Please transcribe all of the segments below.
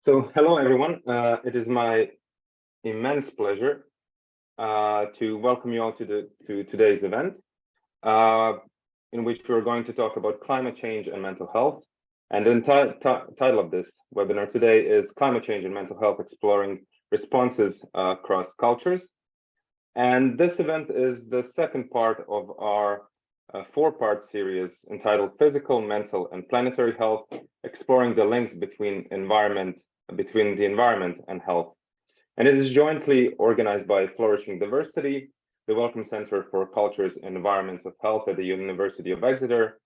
So hello, everyone. It is my immense pleasure to welcome you all to today's event, in which we're going to talk about climate change and mental health. And the title of this webinar today is Climate Change and Mental Health, Exploring Responses Across Cultures. And this event is the second part of our four-part series entitled Physical, Mental, and Planetary Health, Exploring the Links between the environment and health. And it is jointly organized by Flourishing Diversity, the Wellcome Centre for Cultures and Environments of Health at the University of Exeter,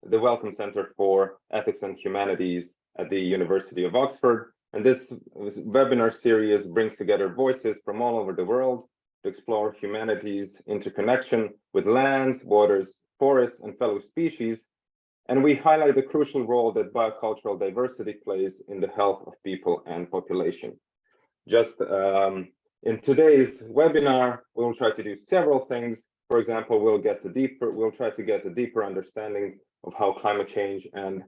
the Wellcome Centre for Ethics and Humanities at the University of Oxford. And this webinar series brings together voices from all over the world to explore humanity's interconnection with lands, waters, forests, and fellow species. And we highlight the crucial role that biocultural diversity plays in the health of people and population. Just in today's webinar, we'll try to do several things. For example, we'll try to get a deeper understanding of how climate change and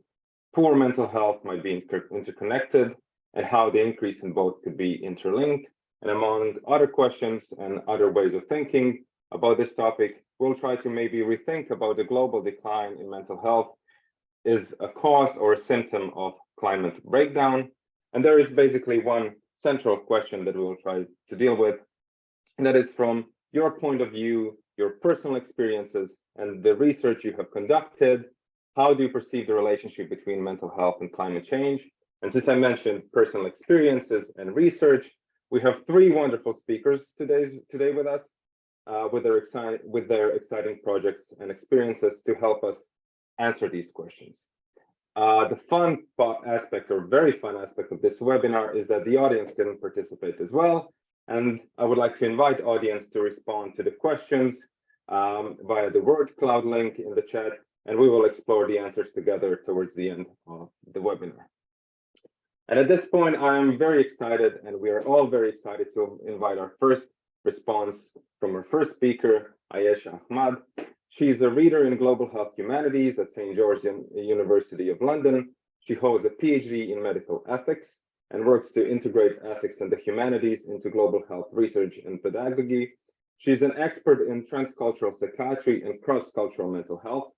poor mental health might be interconnected, and how the increase in both could be interlinked. And among other questions and other ways of thinking about this topic, we'll try to maybe rethink about the global decline in mental health is a cause or a symptom of climate breakdown. And there is basically one central question that we will try to deal with, and that is from your point of view, your personal experiences, and the research you have conducted, how do you perceive the relationship between mental health and climate change? And since I mentioned personal experiences and research, we have three wonderful speakers today with us, with their exciting projects and experiences to help us answer these questions. The fun aspect, or very fun aspect of this webinar, is that the audience can participate as well. And I would like to invite audience to respond to the questions via the word cloud link in the chat, and we will explore the answers together towards the end of the webinar. And at this point, I'm very excited, and we are all very excited to invite our first response from our first speaker, Ayesha Ahmad. She's a reader in Global Health Humanities at St. George's University of London. She holds a PhD in medical ethics and works to integrate ethics and the humanities into global health research and pedagogy. She's an expert in transcultural psychiatry and cross-cultural mental health,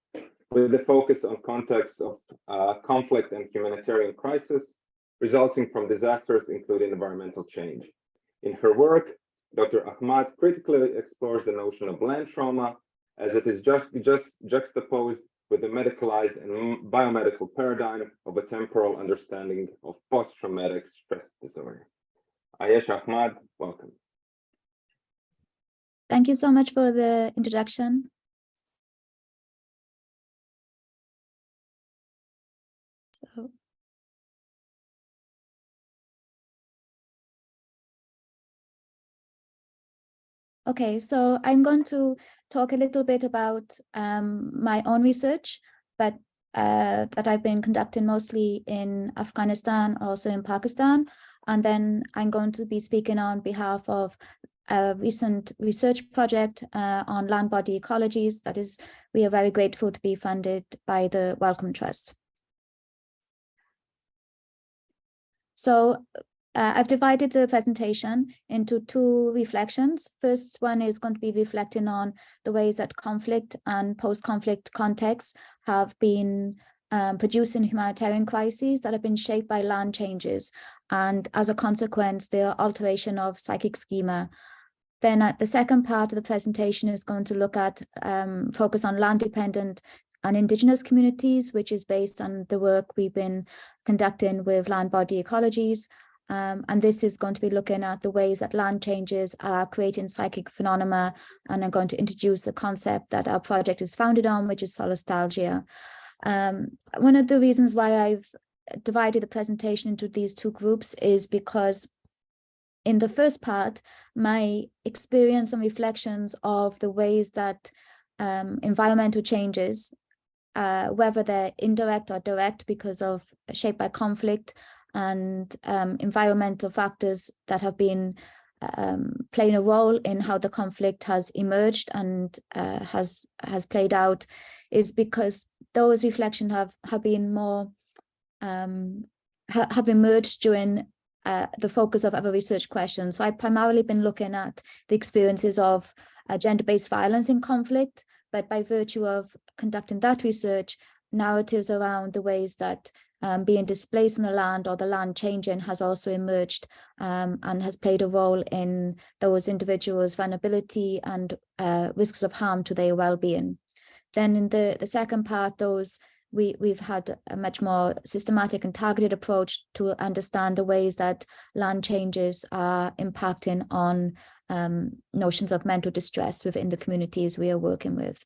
with a focus on contexts of conflict and humanitarian crisis resulting from disasters, including environmental change. In her work, Dr. Ahmad critically explores the notion of land trauma, as it is just juxtaposed with the medicalized and biomedical paradigm of a temporal understanding of post-traumatic stress disorder. Ayesha Ahmad, welcome. Thank you so much for the introduction. Okay, so I'm going to talk a little bit about my own research, but that I've been conducting mostly in Afghanistan, also in Pakistan. And then I'm going to be speaking on behalf of a recent research project on land body ecologies. That is, we are very grateful to be funded by the Wellcome Trust. So I've divided the presentation into two reflections. First one is going to be reflecting on the ways that conflict and post-conflict contexts have been producing humanitarian crises that have been shaped by land changes, and as a consequence, the alteration of psychic schema. Then the second part of the presentation is going to look at focus on land-dependent and indigenous communities, which is based on the work we've been conducting with land body ecologies. And this is going to be looking at the ways that land changes are creating psychic phenomena, and I'm going to introduce the concept that our project is founded on, which is solastalgia. One of the reasons why I've divided the presentation into these two groups is because in the first part, my experience and reflections of the ways that environmental changes, whether they're indirect or direct because of shaped by conflict and environmental factors that have been playing a role in how the conflict has emerged and has played out, is because those reflections have been more have emerged during the focus of other research questions. So I've primarily been looking at the experiences of gender-based violence in conflict, but by virtue of conducting that research, narratives around the ways that being displaced from the land or the land changing has also emerged and has played a role in those individuals' vulnerability and risks of harm to their well-being. Then in the second part, we've had a much more systematic and targeted approach to understand the ways that land changes are impacting on notions of mental distress within the communities we are working with.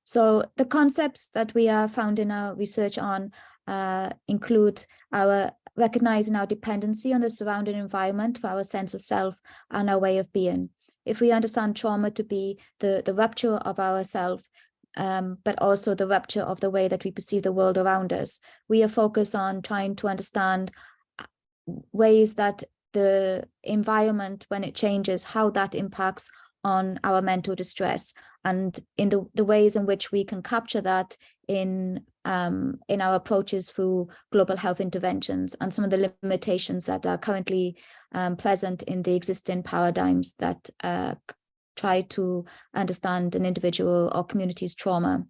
So the concepts that we are founding our research on include our recognizing our dependency on the surrounding environment for our sense of self and our way of being. If we understand trauma to be the rupture of ourself, but also the rupture of the way that we perceive the world around us, we are focused on trying to understand ways that the environment, when it changes, how that impacts on our mental distress, and in the ways in which we can capture that in our approaches through global health interventions, and some of the limitations that are currently present in the existing paradigms that try to understand an individual or community's trauma.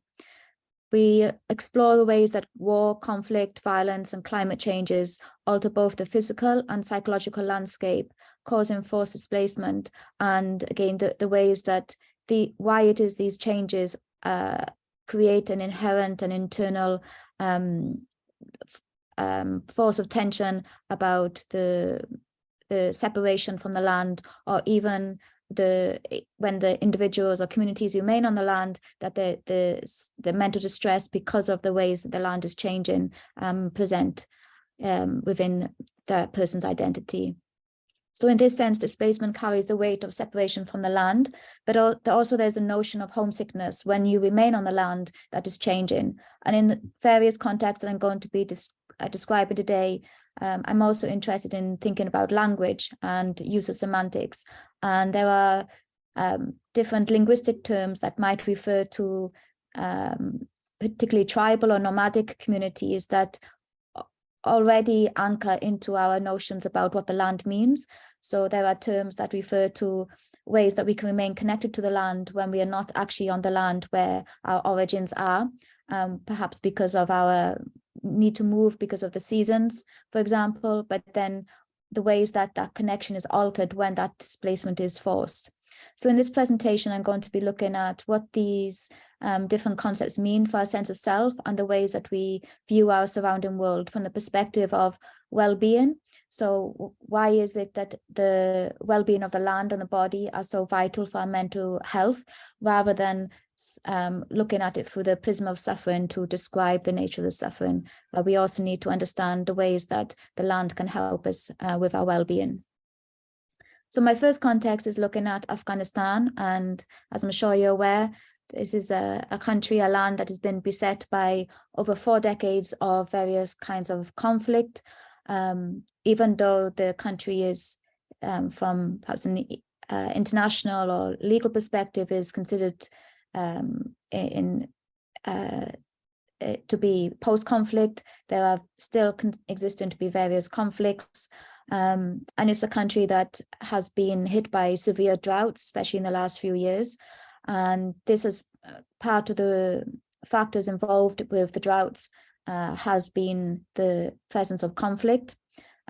We explore the ways that war, conflict, violence, and climate changes alter both the physical and psychological landscape, causing forced displacement, and again, the ways that why it is these changes create an inherent and internal force of tension about the separation from the land, or even when the individuals or communities remain on the land, that the mental distress because of the ways that the land is changing present within the person's identity. So in this sense, displacement carries the weight of separation from the land, but also there's a notion of homesickness when you remain on the land that is changing. And in various contexts that I'm going to be describing today, I'm also interested in thinking about language and use of semantics. And there are different linguistic terms that might refer to particularly tribal or nomadic communities that already anchor into our notions about what the land means. So there are terms that refer to ways that we can remain connected to the land when we are not actually on the land where our origins are, perhaps because of our need to move because of the seasons, for example, but then the ways that that connection is altered when that displacement is forced. So in this presentation, I'm going to be looking at what these different concepts mean for our sense of self and the ways that we view our surrounding world from the perspective of well-being. So why is it that the well-being of the land and the body are so vital for our mental health, rather than looking at it through the prism of suffering to describe the nature of the suffering? We also need to understand the ways that the land can help us with our well-being. So my first context is looking at Afghanistan, and as I'm sure you're aware, this is a country, a land that has been beset by over 4 decades of various kinds of conflict. Even though the country is, from perhaps an international or legal perspective, is considered to be post-conflict, there are still existing to be various conflicts. And it's a country that has been hit by severe droughts, especially in the last few years. And this is part of the factors involved with the droughts has been the presence of conflict.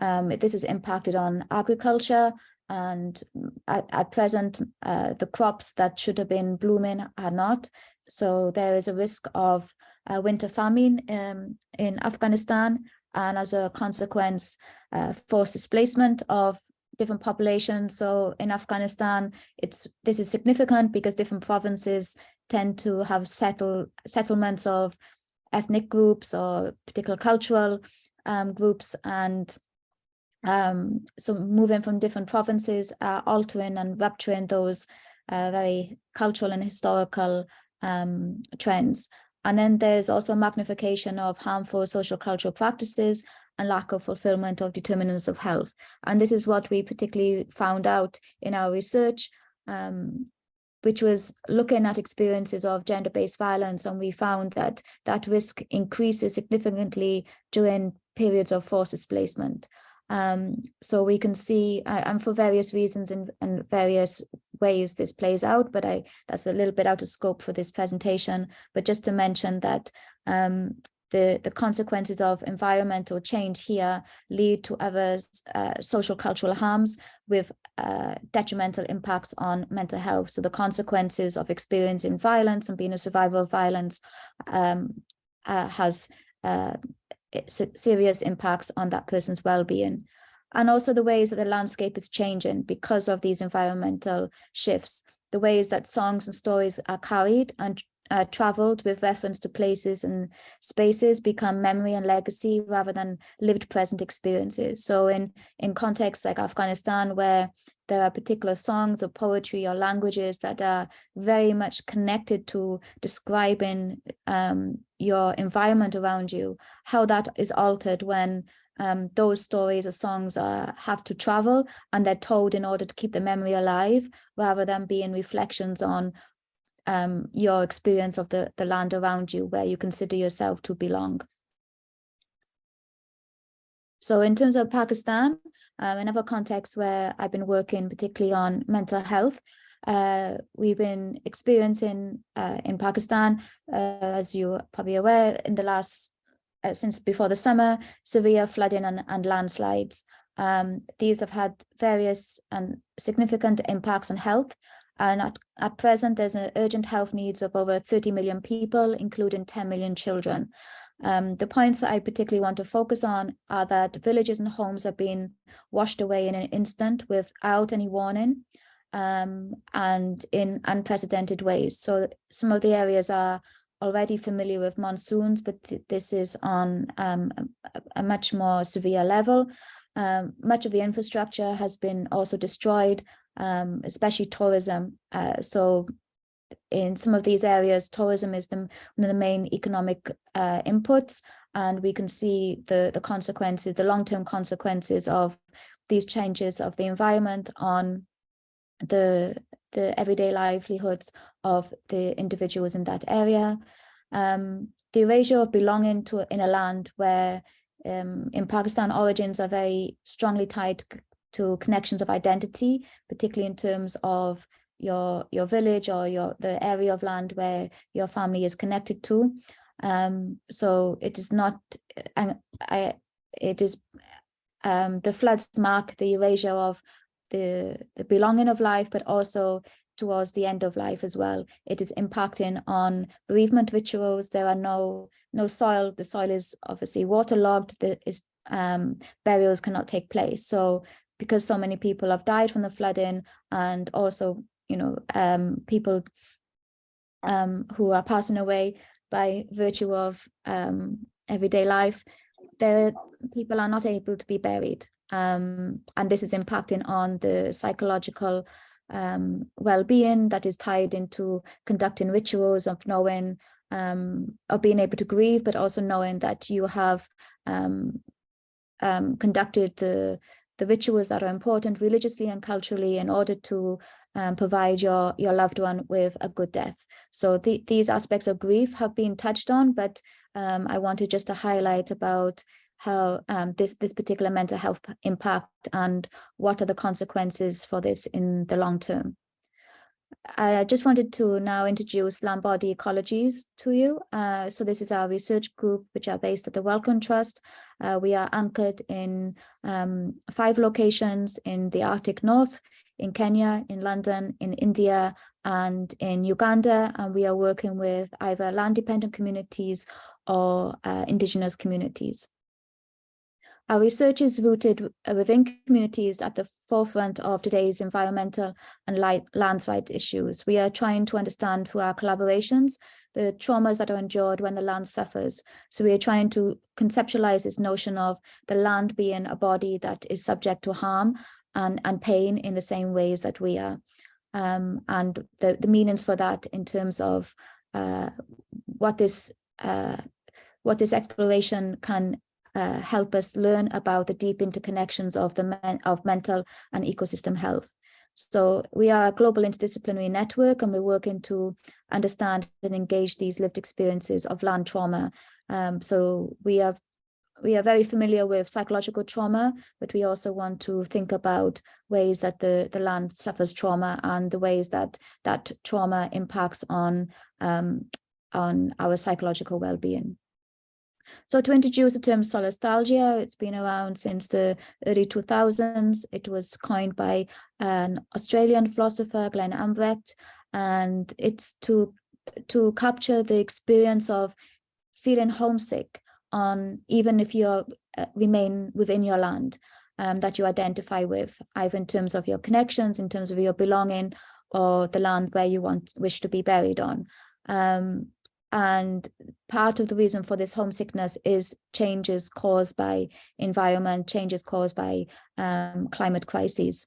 This has impacted on agriculture, and at present, the crops that should have been blooming are not. So there is a risk of winter famine in Afghanistan, and as a consequence, forced displacement of different populations. So in Afghanistan, this is significant because different provinces tend to have settlements of ethnic groups or particular cultural groups, and so moving from different provinces are altering and rupturing those very cultural and historical trends. And then there's also magnification of harmful social cultural practices and lack of fulfillment of determinants of health. And this is what we particularly found out in our research. which was looking at experiences of gender-based violence, and we found that that risk increases significantly during periods of forced displacement. So we can see, and for various reasons and various ways this plays out, but that's a little bit out of scope for this presentation. But just to mention that the consequences of environmental change here lead to other social cultural harms with detrimental impacts on mental health. So the consequences of experiencing violence and being a survivor of violence has serious impacts on that person's well-being. And also the ways that the landscape is changing because of these environmental shifts, the ways that songs and stories are carried and traveled with reference to places and spaces become memory and legacy rather than lived present experiences. So in contexts like Afghanistan, where there are particular songs or poetry or languages that are very much connected to describing your environment around you, how that is altered when those stories or songs have to travel and they're told in order to keep the memory alive rather than being reflections on your experience of the land around you where you consider yourself to belong. So in terms of Pakistan, another context where I've been working particularly on mental health, we've been experiencing in Pakistan, as you're probably aware, in the last, since before the summer, severe flooding and landslides. These have had various and significant impacts on health. And at present, there's an urgent health needs of over 30 million people, including 10 million children. The points that I particularly want to focus on are that villages and homes have been washed away in an instant without any warning and in unprecedented ways. So some of the areas are already familiar with monsoons, but this is on a much more severe level. Much of the infrastructure has been also destroyed, especially tourism. So in some of these areas, tourism is one of the main economic inputs, and we can see the consequences, the long-term consequences of these changes of the environment on the everyday livelihoods of the individuals in that area. The erasure of belonging in a land where in Pakistan origins are very strongly tied to connections of identity, particularly in terms of your village or the area of land where your family is connected to. So it is not, the floods mark the erasure of the belonging of life, but also towards the end of life as well. It is impacting on bereavement rituals. There are no soil. The soil is obviously waterlogged. Burials cannot take place. So because so many people have died from the flooding, and also, people who are passing away by virtue of everyday life, people are not able to be buried. And this is impacting on the psychological well-being that is tied into conducting rituals of knowing, of being able to grieve, but also knowing that you have conducted the rituals that are important religiously and culturally in order to provide your loved one with a good death. So these aspects of grief have been touched on, but I wanted just to highlight about how this particular mental health impact and what are the consequences for this in the long term. I just wanted to now introduce land body ecologies to you. So this is our research group, which are based at the Wellcome Trust. We are anchored in 5 locations in the Arctic North, in Kenya, in London, in India, and in Uganda. And we are working with either land-dependent communities or indigenous communities. Our research is rooted within communities at the forefront of today's environmental and land rights issues. We are trying to understand through our collaborations the traumas that are endured when the land suffers. So we are trying to conceptualize this notion of the land being a body that is subject to harm and pain in the same ways that we are. And the meanings for that in terms of what this exploration can help us learn about the deep interconnections of mental and ecosystem health. So we are a global interdisciplinary network, and we're working to understand and engage these lived experiences of land trauma. So we are very familiar with psychological trauma, but we also want to think about ways that the land suffers trauma and the ways that that trauma impacts on our psychological well-being. So to introduce the term solastalgia, it's been around since the early 2000s. It was coined by an Australian philosopher, Glenn Ambrecht, and it's to capture the experience of feeling homesick on, even if you remain within your land that you identify with, either in terms of your connections, in terms of your belonging, or the land where you wish to be buried on. And part of the reason for this homesickness is changes caused by environment, changes caused by climate crises.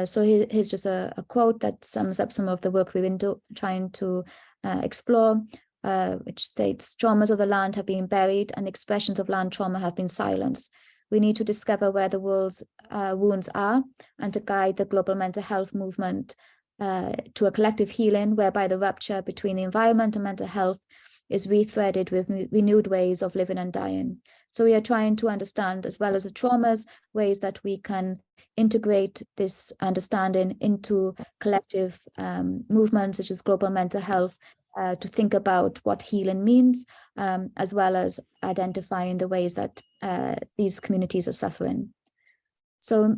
So here's just a quote that sums up some of the work we've been trying to explore, which states, "Traumas of the land have been buried and expressions of land trauma have been silenced. We need to discover where the world's wounds are and to guide the global mental health movement to a collective healing whereby the rupture between the environment and mental health is rethreaded with renewed ways of living and dying." So we are trying to understand, as well as the traumas, ways that we can integrate this understanding into collective movements such as global mental health, to think about what healing means, as well as identifying the ways that these communities are suffering. So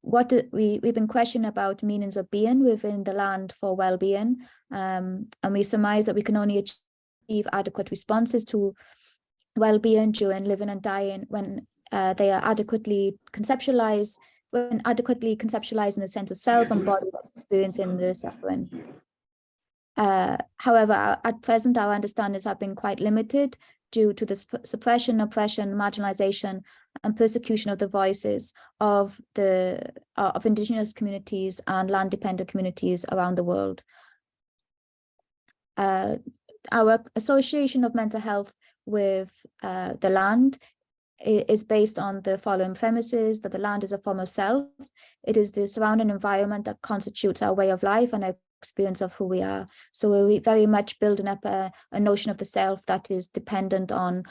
we've been questioning about meanings of being within the land for well-being, and we surmise that we can only achieve adequate responses to well-being during living and dying when they are adequately conceptualized, in the sense of self and body that's experiencing the suffering. However, at present, our understandings have been quite limited due to the suppression, oppression, marginalization, and persecution of the voices of indigenous communities and land-dependent communities around the world. Our association of mental health with the land is based on the following premises: that the land is a form of self. It is the surrounding environment that constitutes our way of life and our experience of who we are. So we're very much building up a notion of the self that is dependent on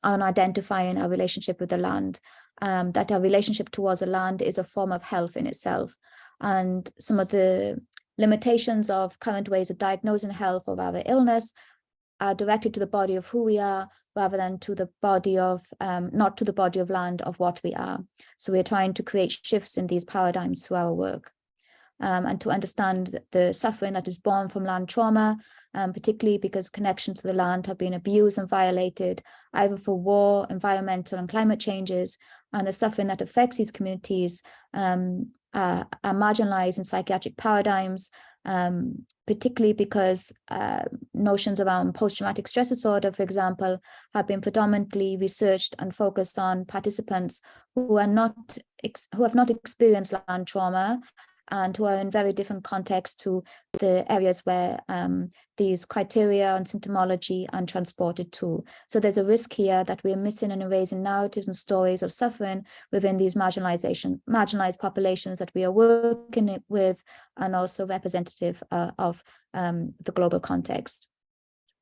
identifying our relationship with the land, that our relationship towards the land is a form of health in itself. And some of the limitations of current ways of diagnosing health or rather illness are directed to the body of who we are rather than to the body of, not to the body of land of what we are. So we're trying to create shifts in these paradigms through our work. And to understand the suffering that is born from land trauma, particularly because connections to the land have been abused and violated, either for war, environmental and climate changes, and the suffering that affects these communities are marginalized in psychiatric paradigms, particularly because notions around post-traumatic stress disorder, for example, have been predominantly researched and focused on participants who have not experienced land trauma and who are in very different contexts to the areas where these criteria and symptomology are transported to. So there's a risk here that we're missing and erasing narratives and stories of suffering within these marginalized populations that we are working with, and also representative of the global context.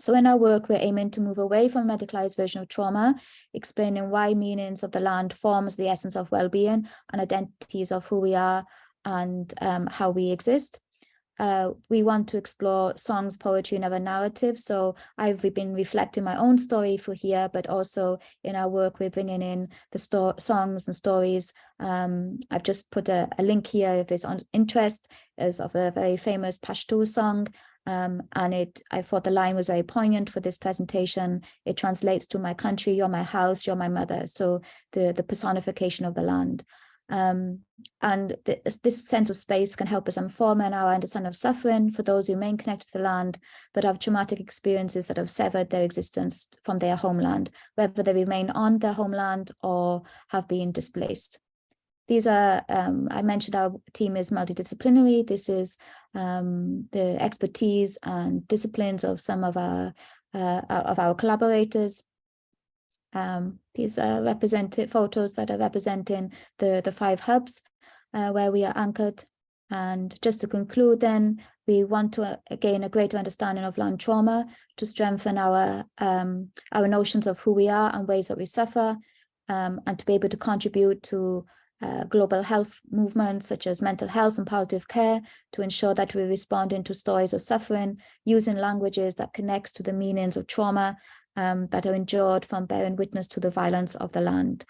So in our work, we're aiming to move away from a medicalized version of trauma, explaining why meanings of the land forms the essence of well-being and identities of who we are and how we exist. We want to explore songs, poetry, and other narratives. So I've been reflecting my own story for here, but also in our work, we're bringing in the songs and stories. I've just put a link here if there's interest, is of a very famous Pashto song. And I thought the line was very poignant for this presentation. It translates to "My country, you're my house, you're my mother." So the personification of the land. And this sense of space can help us inform in our understanding of suffering for those who remain connected to the land, but have traumatic experiences that have severed their existence from their homeland, whether they remain on their homeland or have been displaced. These are, I mentioned our team is multidisciplinary. This is the expertise and disciplines of some of our collaborators. These are represented photos that are representing the 5 hubs where we are anchored. And just to conclude then, we want to gain a greater understanding of land trauma to strengthen our notions of who we are and ways that we suffer, and to be able to contribute to global health movements such as mental health and palliative care, to ensure that we respond to stories of suffering using languages that connects to the meanings of trauma that are endured from bearing witness to the violence of the land.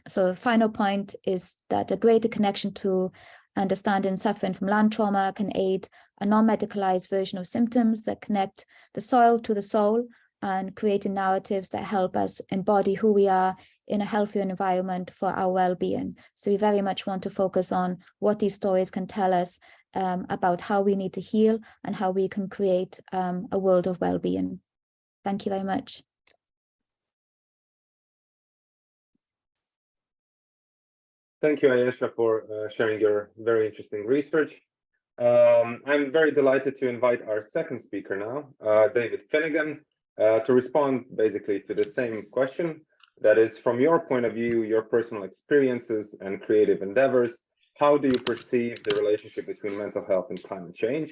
So the final point is that a greater connection to understanding suffering from land trauma can aid a non-medicalized version of symptoms that connect the soil to the soul, and creating narratives that help us embody who we are in a healthier environment for our well-being. So we very much want to focus on what these stories can tell us about how we need to heal and how we can create a world of well-being. Thank you very much. Thank you, Ayesha, for sharing your very interesting research. I'm very delighted to invite our second speaker now, David Finnegan, to respond basically to the same question. That is, from your point of view, your personal experiences and creative endeavors, how do you perceive the relationship between mental health and climate change?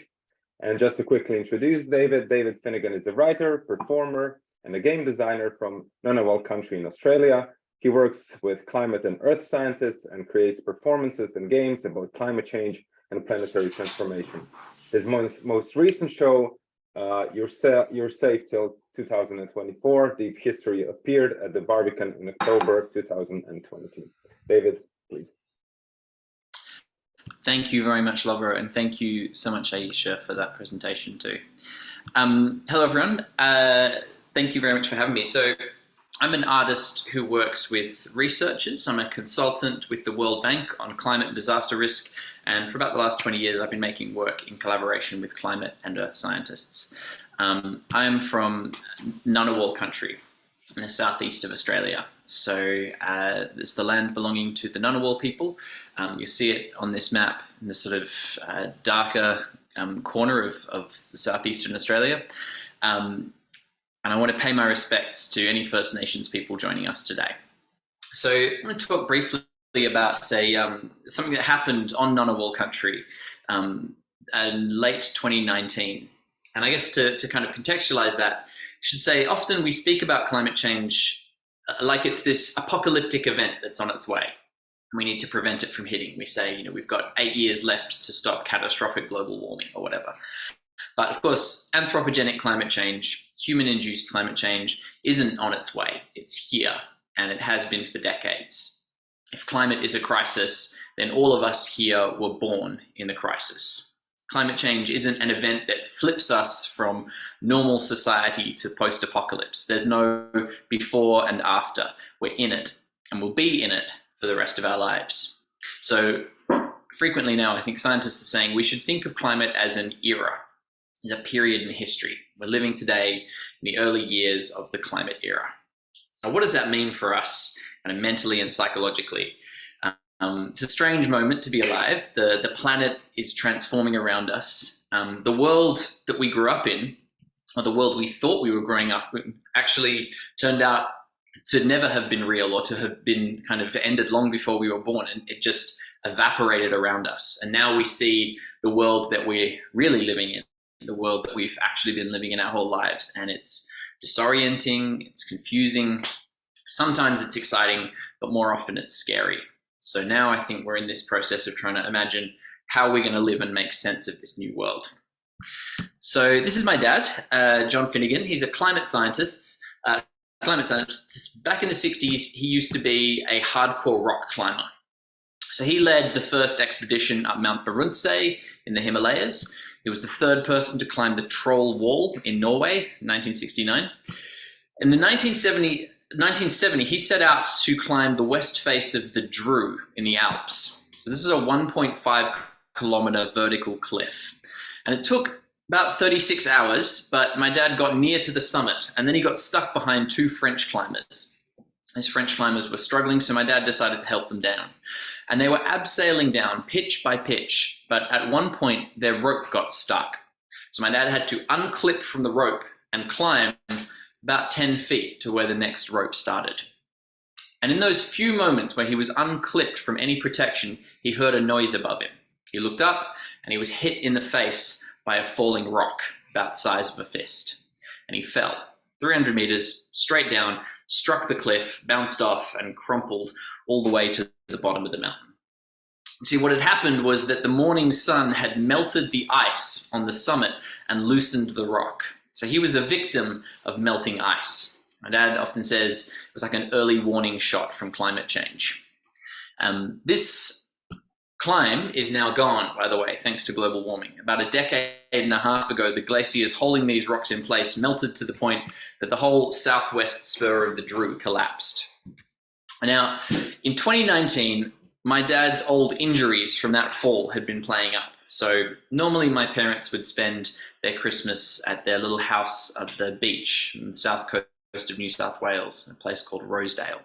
And just to quickly introduce David, David Finnegan is a writer, performer, and a game designer from Ngunnawal country in Australia. He works with climate and earth scientists and creates performances and games about climate change and planetary transformation. His most recent show, You're Safe Till 2024, Deep History, appeared at the Barbican in October 2020. David, please. Thank you very much, Lovro, and thank you so much, Ayesha, for that presentation too. Hello, everyone. Thank you very much for having me. So I'm an artist who works with researchers. I'm a consultant with the World Bank on climate and disaster risk. And for about the last 20 years, I've been making work in collaboration with climate and earth scientists. I'm from Ngunnawal country in the southeast of Australia. So it's the land belonging to the Ngunnawal people. You see it on this map in the sort of darker corner of southeastern Australia. And I want to pay my respects to any First Nations people joining us today. So I'm going to talk briefly about, say, something that happened on Ngunnawal country in late 2019. And I guess to kind of contextualize that, I should say often we speak about climate change like it's this apocalyptic event that's on its way. We need to prevent it from hitting. We say, you know, we've got 8 years left to stop catastrophic global warming or whatever. But of course, anthropogenic climate change, human-induced climate change isn't on its way. It's here, and it has been for decades. If climate is a crisis, then all of us here were born in the crisis. Climate change isn't an event that flips us from normal society to post-apocalypse. There's no before and after. We're in it, and we'll be in it for the rest of our lives. So frequently now, I think scientists are saying we should think of climate as an era, as a period in history. We're living today in the early years of the climate era. Now, what does that mean for us kind of mentally and psychologically? It's a strange moment to be alive. The planet is transforming around us. The world that we grew up in, or the world we thought we were growing up in, actually turned out to never have been real, or to have been kind of ended long before we were born, and it just evaporated around us. And now we see the world that we're really living in, the world that we've actually been living in our whole lives, and it's disorienting, it's confusing, sometimes it's exciting, but more often it's scary. So now I think we're in this process of trying to imagine how we're going to live and make sense of this new world. So this is my dad, John Finnegan. He's a climate scientist. Back in the 60s, he used to be a hardcore rock climber. So he led the first expedition up Mount Barunse in the Himalayas. He was the third person to climb the Troll Wall in Norway in 1969. In the 1970, he set out to climb the west face of the Dru in the Alps. So this is a 1.5 kilometer vertical cliff. And it took about 36 hours, but my dad got near to the summit, and then he got stuck behind two French climbers. Those French climbers were struggling, so my dad decided to help them down. And they were abseiling down pitch by pitch, but at one point their rope got stuck. So my dad had to unclip from the rope and climb about 10 feet to where the next rope started. And in those few moments where he was unclipped from any protection, he heard a noise above him. He looked up and he was hit in the face by a falling rock about the size of a fist. And he fell 300 meters straight down, struck the cliff, bounced off, and crumpled all the way to the bottom of the mountain. See, what had happened was that the morning sun had melted the ice on the summit and loosened the rock. So he was a victim of melting ice. My dad often says it was like an early warning shot from climate change. This climb is now gone, by the way, thanks to global warming. About a decade and a half ago, the glaciers holding these rocks in place melted to the point that the whole southwest spur of the Drew collapsed. Now, in 2019, my dad's old injuries from that fall had been playing up. So normally my parents would spend their Christmas at their little house at the beach in the south coast of New South Wales, a place called Rosedale.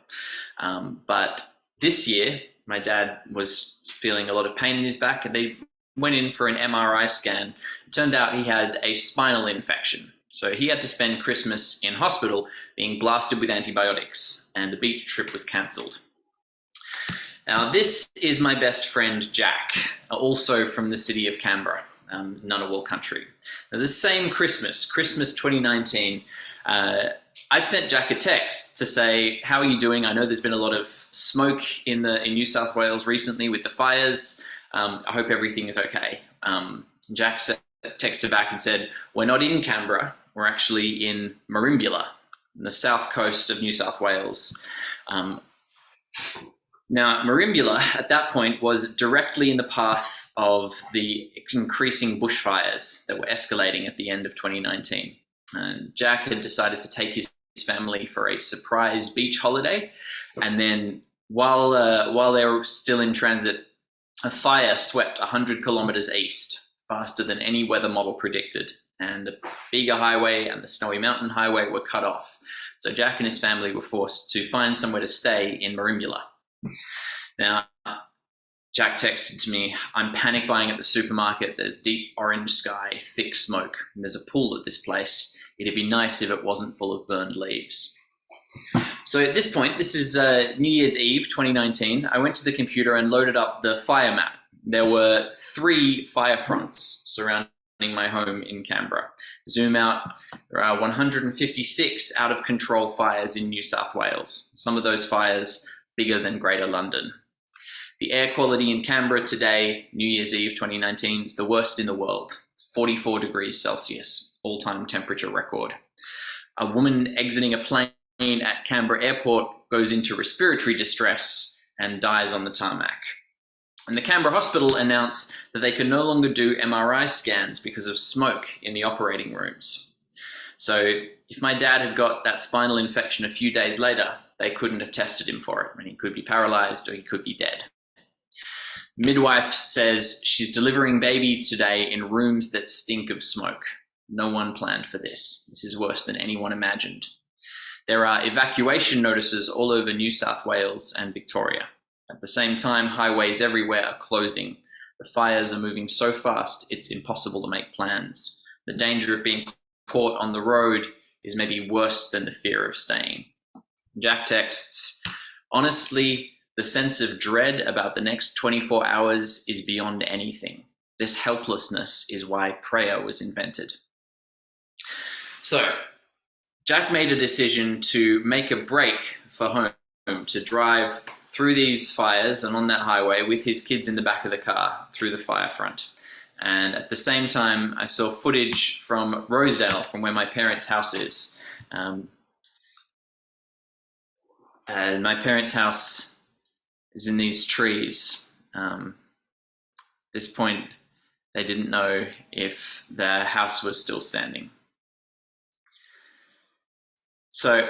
But this year, my dad was feeling a lot of pain in his back, and they went in for an MRI scan. It turned out he had a spinal infection. So he had to spend Christmas in hospital being blasted with antibiotics, and the beach trip was cancelled. Now, this is my best friend, Jack, also from the city of Canberra, Ngunnawal country. Now, the same Christmas 2019, I sent Jack a text to say, how are you doing? I know there's been a lot of smoke in New South Wales recently with the fires. I hope everything is okay. Jack texted back and said, we're not in Canberra. We're actually in Merimbula, in the south coast of New South Wales. Now, Merimbula at that point was directly in the path of the increasing bushfires that were escalating at the end of 2019. And Jack had decided to take his family for a surprise beach holiday. And then while they were still in transit, a fire swept 100 kilometers east, faster than any weather model predicted. And the Bega Highway and the Snowy Mountain Highway were cut off. So Jack and his family were forced to find somewhere to stay in Merimbula. Now, Jack texted to me, I'm panic buying at the supermarket. There's deep orange sky, thick smoke, and there's a pool at this place. It'd be nice if it wasn't full of burned leaves. So at this point, this is New Year's Eve 2019, I went to the computer and loaded up the fire map. There were 3 fire fronts surrounding my home in Canberra. Zoom out, there are 156 out of control fires in New South Wales. Some of those fires bigger than Greater London. The air quality in Canberra today, New Year's Eve 2019, is the worst in the world. It's 44 degrees Celsius, all-time temperature record. A woman exiting a plane at Canberra Airport goes into respiratory distress and dies on the tarmac. And the Canberra Hospital announced that they could no longer do MRI scans because of smoke in the operating rooms. So if my dad had got that spinal infection a few days later, they couldn't have tested him for it, and he could be paralyzed or he could be dead. Midwife says she's delivering babies today in rooms that stink of smoke. No one planned for this. This is worse than anyone imagined. There are evacuation notices all over New South Wales and Victoria. At the same time, highways everywhere are closing. The fires are moving so fast, it's impossible to make plans. The danger of being caught on the road is maybe worse than the fear of staying. Jack texts, honestly, the sense of dread about the next 24 hours is beyond anything. This helplessness is why prayer was invented. So, Jack made a decision to make a break for home, to drive through these fires and on that highway with his kids in the back of the car through the fire front. And at the same time, I saw footage from Rosedale, from where my parents' house is. And my parents' house is in these trees. At this point, they didn't know if their house was still standing. So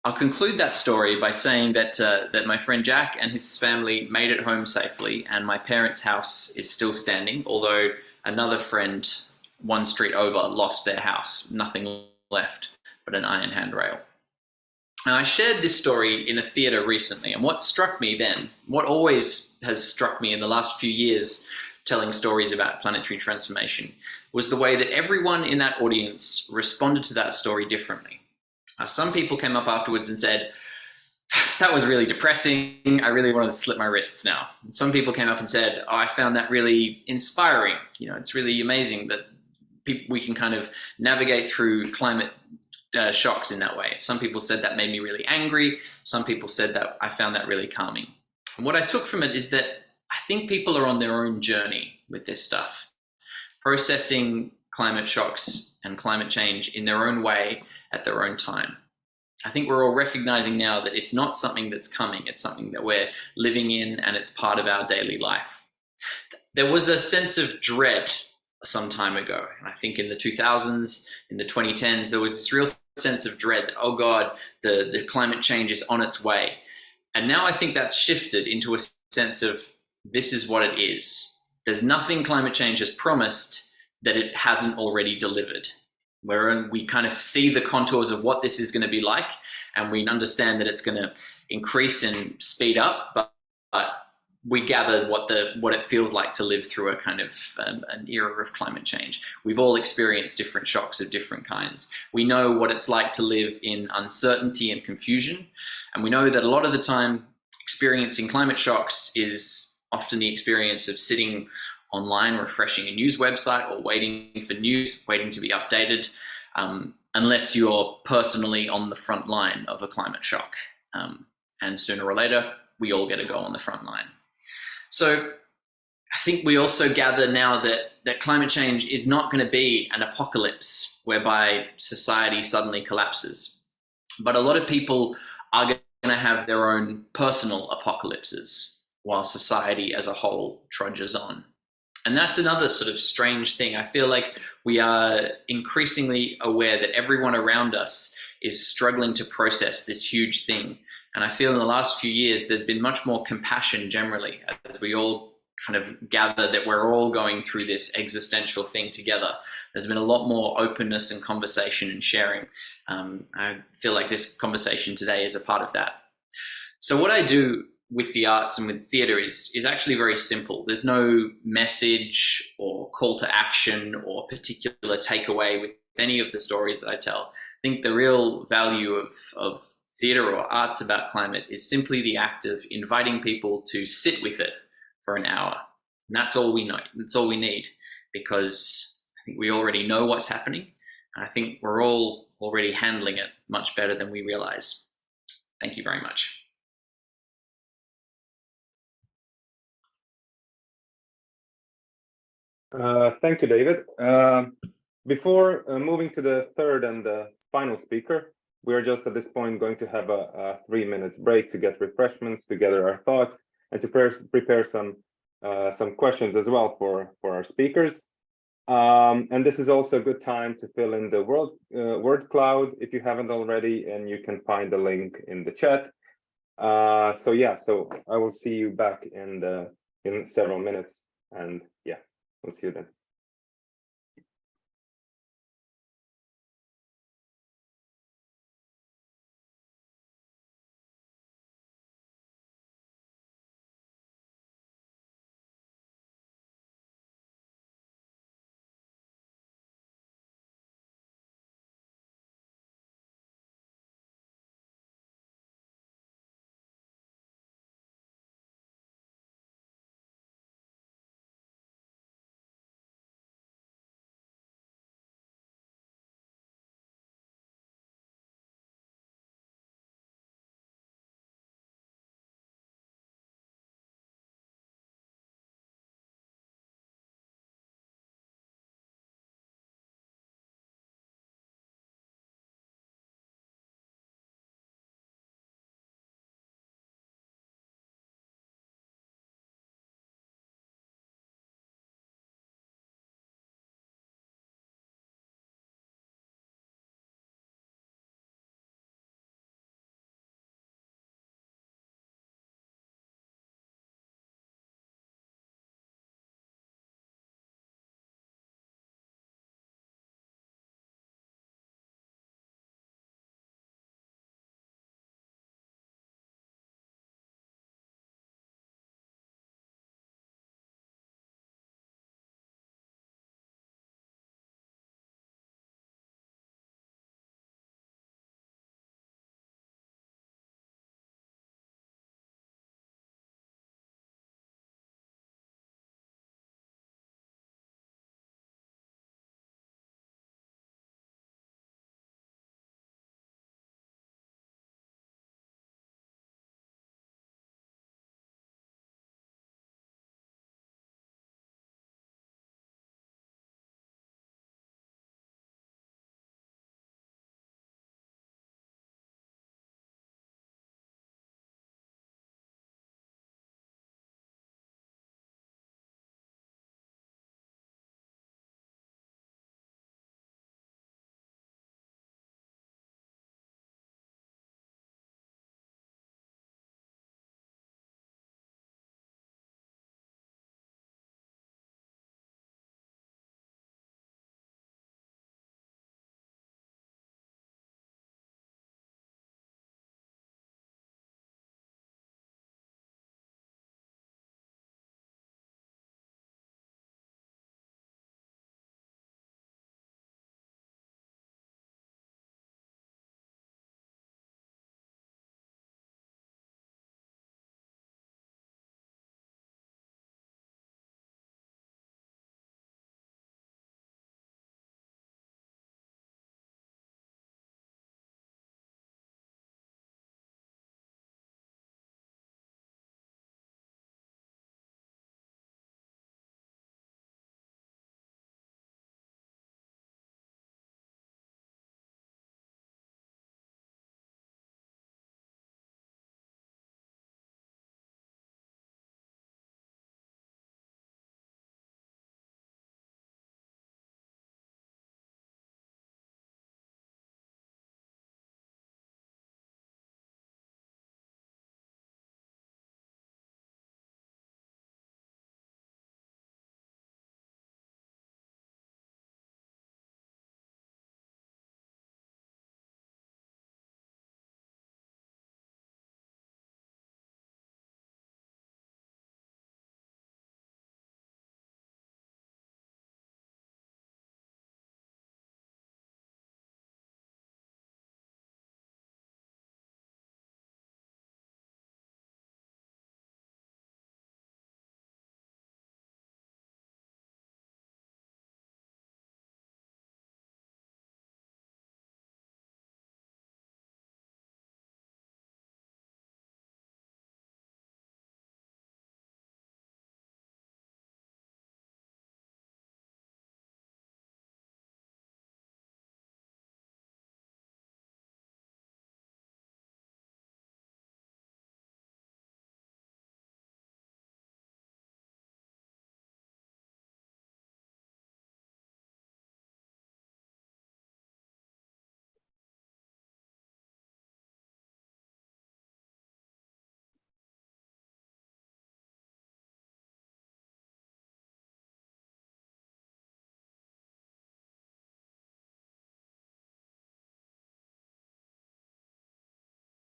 I'll conclude that story by saying that that my friend Jack and his family made it home safely, and my parents' house is still standing, although another friend one street over lost their house. Nothing left but an iron handrail. Now, I shared this story in a theatre recently, and what struck me then, what always has struck me in the last few years telling stories about planetary transformation, was the way that everyone in that audience responded to that story differently. Some people came up afterwards and said, that was really depressing. I really wanted to slip my wrists now. And some people came up and said, oh, I found that really inspiring. You know, it's really amazing that we can kind of navigate through climate shocks in that way. Some people said that made me really angry. Some people said that I found that really calming. And what I took from it is that I think people are on their own journey with this stuff, processing climate shocks and climate change in their own way at their own time. I think we're all recognizing now that it's not something that's coming, it's something that we're living in and it's part of our daily life. There was a sense of dread some time ago. And I think in the 2000s, in the 2010s, there was this real sense of dread that, oh God, the climate change is on its way. And now I think that's shifted into a sense of this is what it is. There's nothing climate change has promised that it hasn't already delivered. Where we kind of see the contours of what this is going to be like, and we understand that it's going to increase and speed up, but we gather what it feels like to live through a kind of an era of climate change. We've all experienced different shocks of different kinds. We know what it's like to live in uncertainty and confusion, and we know that a lot of the time experiencing climate shocks is often the experience of sitting online, refreshing a news website or waiting for news, waiting to be updated, unless you're personally on the front line of a climate shock. And sooner or later, we all get to go on the front line. So I think we also gather now that climate change is not going to be an apocalypse whereby society suddenly collapses. But a lot of people are going to have their own personal apocalypses while society as a whole trudges on. And that's another sort of strange thing. I feel like we are increasingly aware that everyone around us is struggling to process this huge thing. And I feel in the last few years, there's been much more compassion generally as we all kind of gather that we're all going through this existential thing together. There's been a lot more openness and conversation and sharing. I feel like this conversation today is a part of that. So what I do with the arts and with theatre is actually very simple. There's no message or call to action or particular takeaway with any of the stories that I tell. I think the real value of theatre or arts about climate is simply the act of inviting people to sit with it for an hour. And that's all we know. That's all we need, because I think we already know what's happening. And I think we're all already handling it much better than we realize. Thank you very much. Thank you, David. Before moving to the third and the final speaker, we are just at this point going to have a 3 minutes break to get refreshments, to gather our thoughts, and to prepare some questions as well for our speakers. And this is also a good time to fill in the word cloud if you haven't already, and you can find the link in the chat. So I will see you back in several minutes, and yeah, we'll see you then.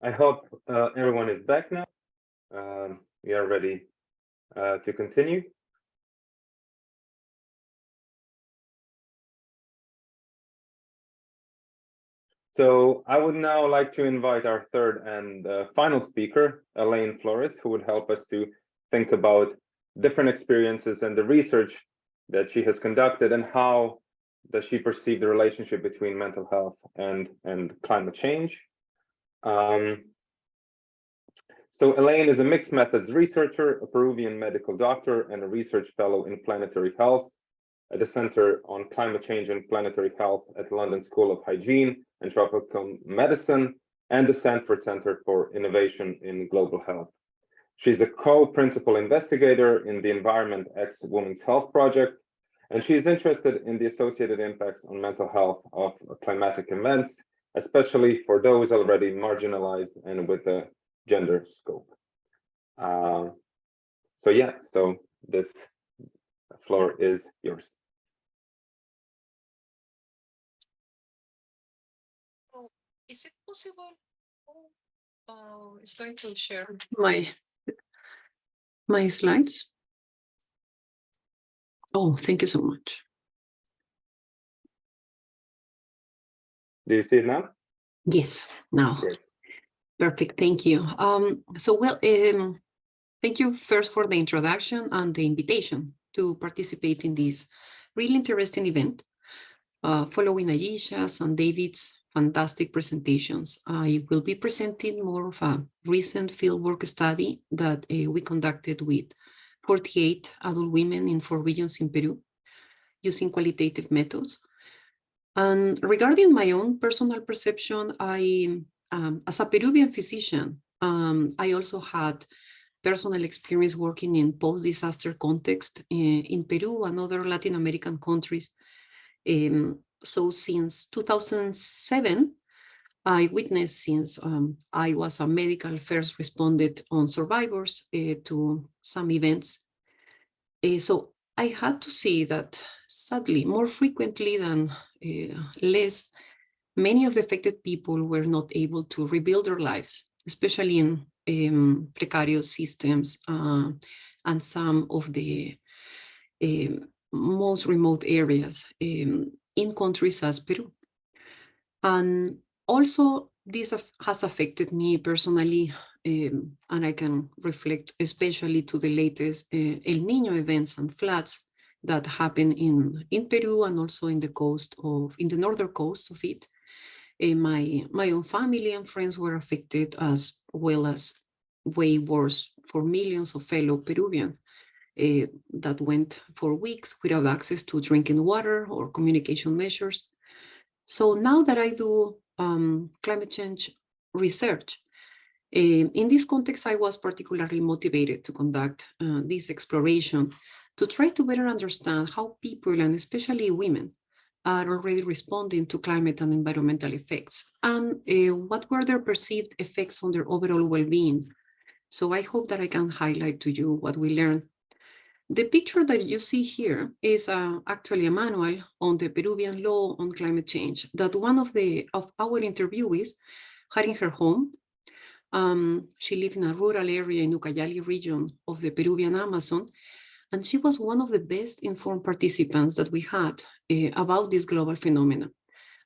I hope everyone is back now. We are ready to continue. So I would now like to invite our third and final speaker, Elaine Flores, who would help us to think about different experiences and the research that she has conducted and how does she perceive the relationship between mental health and climate change. So Elaine is a mixed methods researcher, a Peruvian medical doctor, and a research fellow in Planetary Health at the Center on Climate Change and Planetary Health at London School of Hygiene and Tropical Medicine, and the Sanford Center for Innovation in Global Health. She's a co-principal investigator in the Environment X Women's Health Project, and she's interested in the associated impacts on mental health of climatic events, especially for those already marginalized and with a gender scope. So this floor is yours. Is it possible? It's going to share my slides. Oh, thank you so much. Do you see it now? Yes, now. Great. Perfect, thank you. Thank you first for the introduction and the invitation to participate in this really interesting event. Following Aisha's and David's fantastic presentations, I will be presenting more of a recent fieldwork study that we conducted with 48 adult women in 4 regions in Peru using qualitative methods. And regarding my own personal perception, as a Peruvian physician, I also had personal experience working in post-disaster context in Peru and other Latin American countries. So since 2007, I witnessed, since I was a medical first responded on survivors to some events. So I had to see that, sadly, more frequently than less, many of the affected people were not able to rebuild their lives, especially in precarious systems and some of the most remote areas in countries as Peru. And also, this has affected me personally, and I can reflect especially to the latest El Niño events and floods that happened in Peru and also in the northern coast of it. My own family and friends were affected, as well as way worse for millions of fellow Peruvians that went for weeks without access to drinking water or communication measures. So now that I do climate change research, in this context, I was particularly motivated to conduct this exploration to try to better understand how people, and especially women, are already responding to climate and environmental effects, and what were their perceived effects on their overall well-being. So I hope that I can highlight to you what we learned. The picture that you see here is actually a manual on the Peruvian law on climate change that one of our interviewees had in her home. She lived in a rural area in Ucayali region of the Peruvian Amazon, and she was one of the best informed participants that we had about this global phenomenon,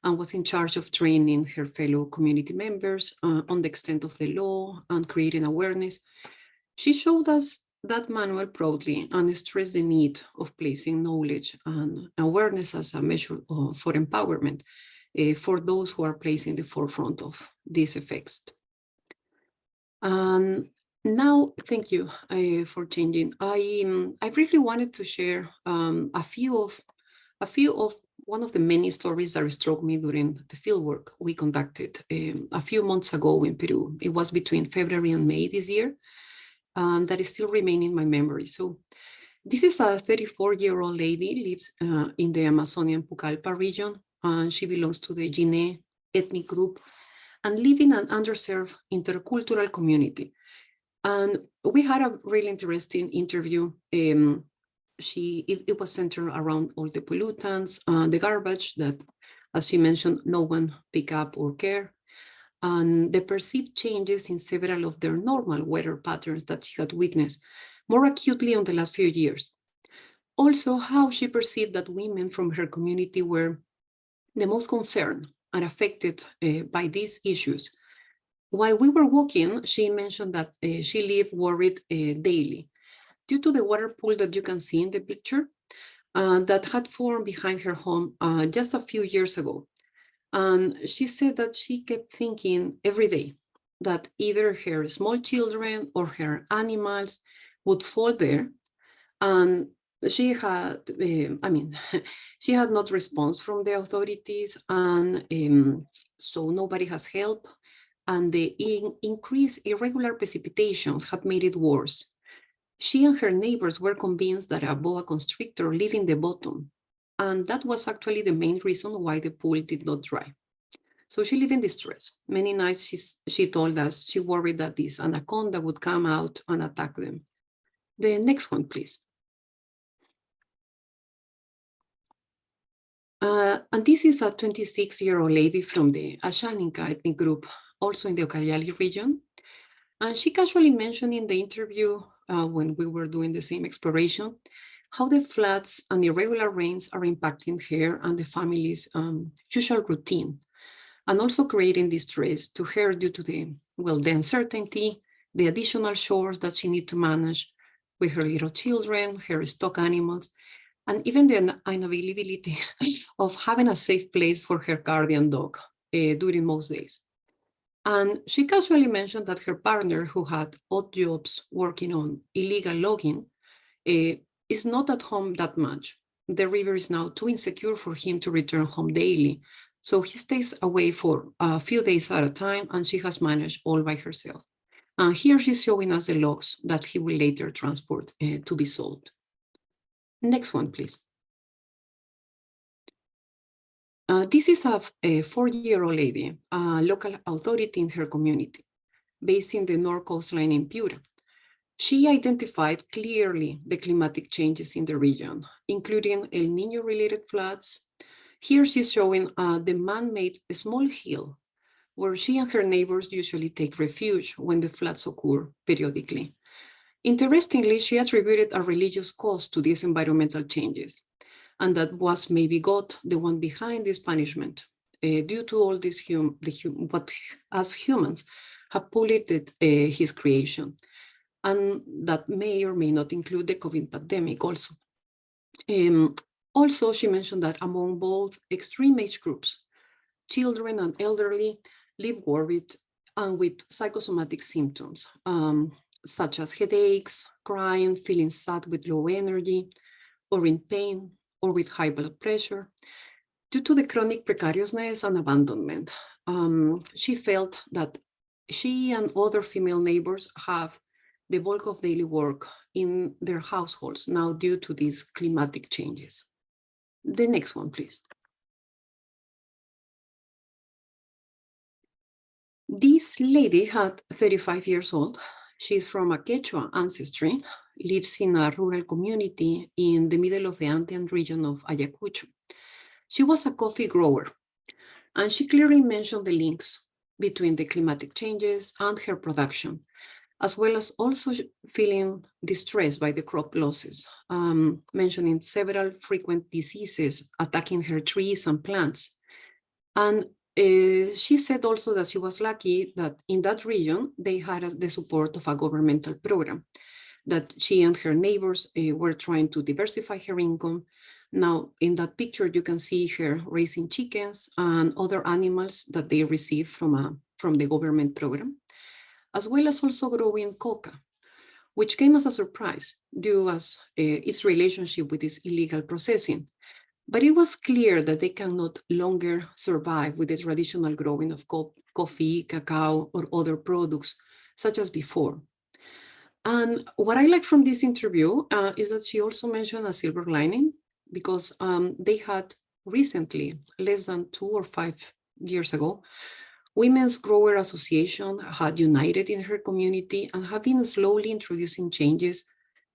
and was in charge of training her fellow community members on the extent of the law and creating awareness. She showed us that manual proudly and stressed the need of placing knowledge and awareness as a measure for empowerment for those who are placed in the forefront of these effects. Now, thank you for changing. I really wanted to share a few of one of the many stories that struck me during the fieldwork we conducted a few months ago in Peru. It was between February and May this year. That is still remaining in my memory. So this is a 34-year-old lady, lives in the Amazonian Pucallpa region, and she belongs to the Jine ethnic group and live in an underserved intercultural community. And we had a really interesting interview. It was centered around all the pollutants, the garbage that, as she mentioned, no one pick up or care. and the perceived changes in several of their normal weather patterns that she had witnessed more acutely in the last few years. Also, how she perceived that women from her community were the most concerned and affected by these issues. While we were walking, she mentioned that she lived worried daily due to the water pool that you can see in the picture that had formed behind her home just a few years ago. And she said that she kept thinking every day that either her small children or her animals would fall there. And she had, she had not response from the authorities, and so nobody has help. And the increased irregular precipitations had made it worse. She and her neighbors were convinced that a boa constrictor lived in the bottom, and that was actually the main reason why the pool did not dry. So she lived in distress. Many nights she told us she worried that this anaconda would come out and attack them. The next one, please. And this is a 26-year-old lady from the Ashaninka ethnic group, also in the Ucayali region. And she casually mentioned in the interview when we were doing the same exploration, how the floods and irregular rains are impacting her and the family's usual routine, and also creating distress to her due to the uncertainty, the additional chores that she needs to manage with her little children, her stock animals, and even the unavailability of having a safe place for her guardian dog during most days. And she casually mentioned that her partner, who had odd jobs working on illegal logging, is not at home that much. The river is now too insecure for him to return home daily. So he stays away for a few days at a time, and she has managed all by herself. And here she's showing us the logs that he will later transport to be sold. Next one, please. This is a 4-year-old lady, a local authority in her community, based in the North Coastline in Piura. She identified clearly the climatic changes in the region, including El Niño-related floods. Here she's showing the man-made small hill where she and her neighbors usually take refuge when the floods occur periodically. Interestingly, she attributed a religious cause to these environmental changes, and that was maybe God, the one behind this punishment, due to all this what as humans have polluted his creation. And that may or may not include the COVID pandemic also. Also, she mentioned that among both extreme age groups, children and elderly live worried and with psychosomatic symptoms, such as headaches, crying, feeling sad with low energy, or in pain, or with high blood pressure. Due to the chronic precariousness and abandonment, she felt that she and other female neighbors have the bulk of daily work in their households now due to these climatic changes. The next one, please. This lady had 35 years old. She's from a Quechua ancestry, lives in a rural community in the middle of the Andean region of Ayacucho. She was a coffee grower, and she clearly mentioned the links between the climatic changes and her production, as well as also feeling distressed by the crop losses, mentioning several frequent diseases attacking her trees and plants. And she said also that she was lucky that in that region, they had the support of a governmental program, that she and her neighbors were trying to diversify her income. Now, in that picture, you can see her raising chickens and other animals that they received from the government program, as well as also growing coca, which came as a surprise due as its relationship with this illegal processing. But it was clear that they cannot longer survive with the traditional growing of coffee, cacao, or other products, such as before. And what I like from this interview is that she also mentioned a silver lining, because they had recently, less than 2 or 5 years ago, Women's Grower Association had united in her community and have been slowly introducing changes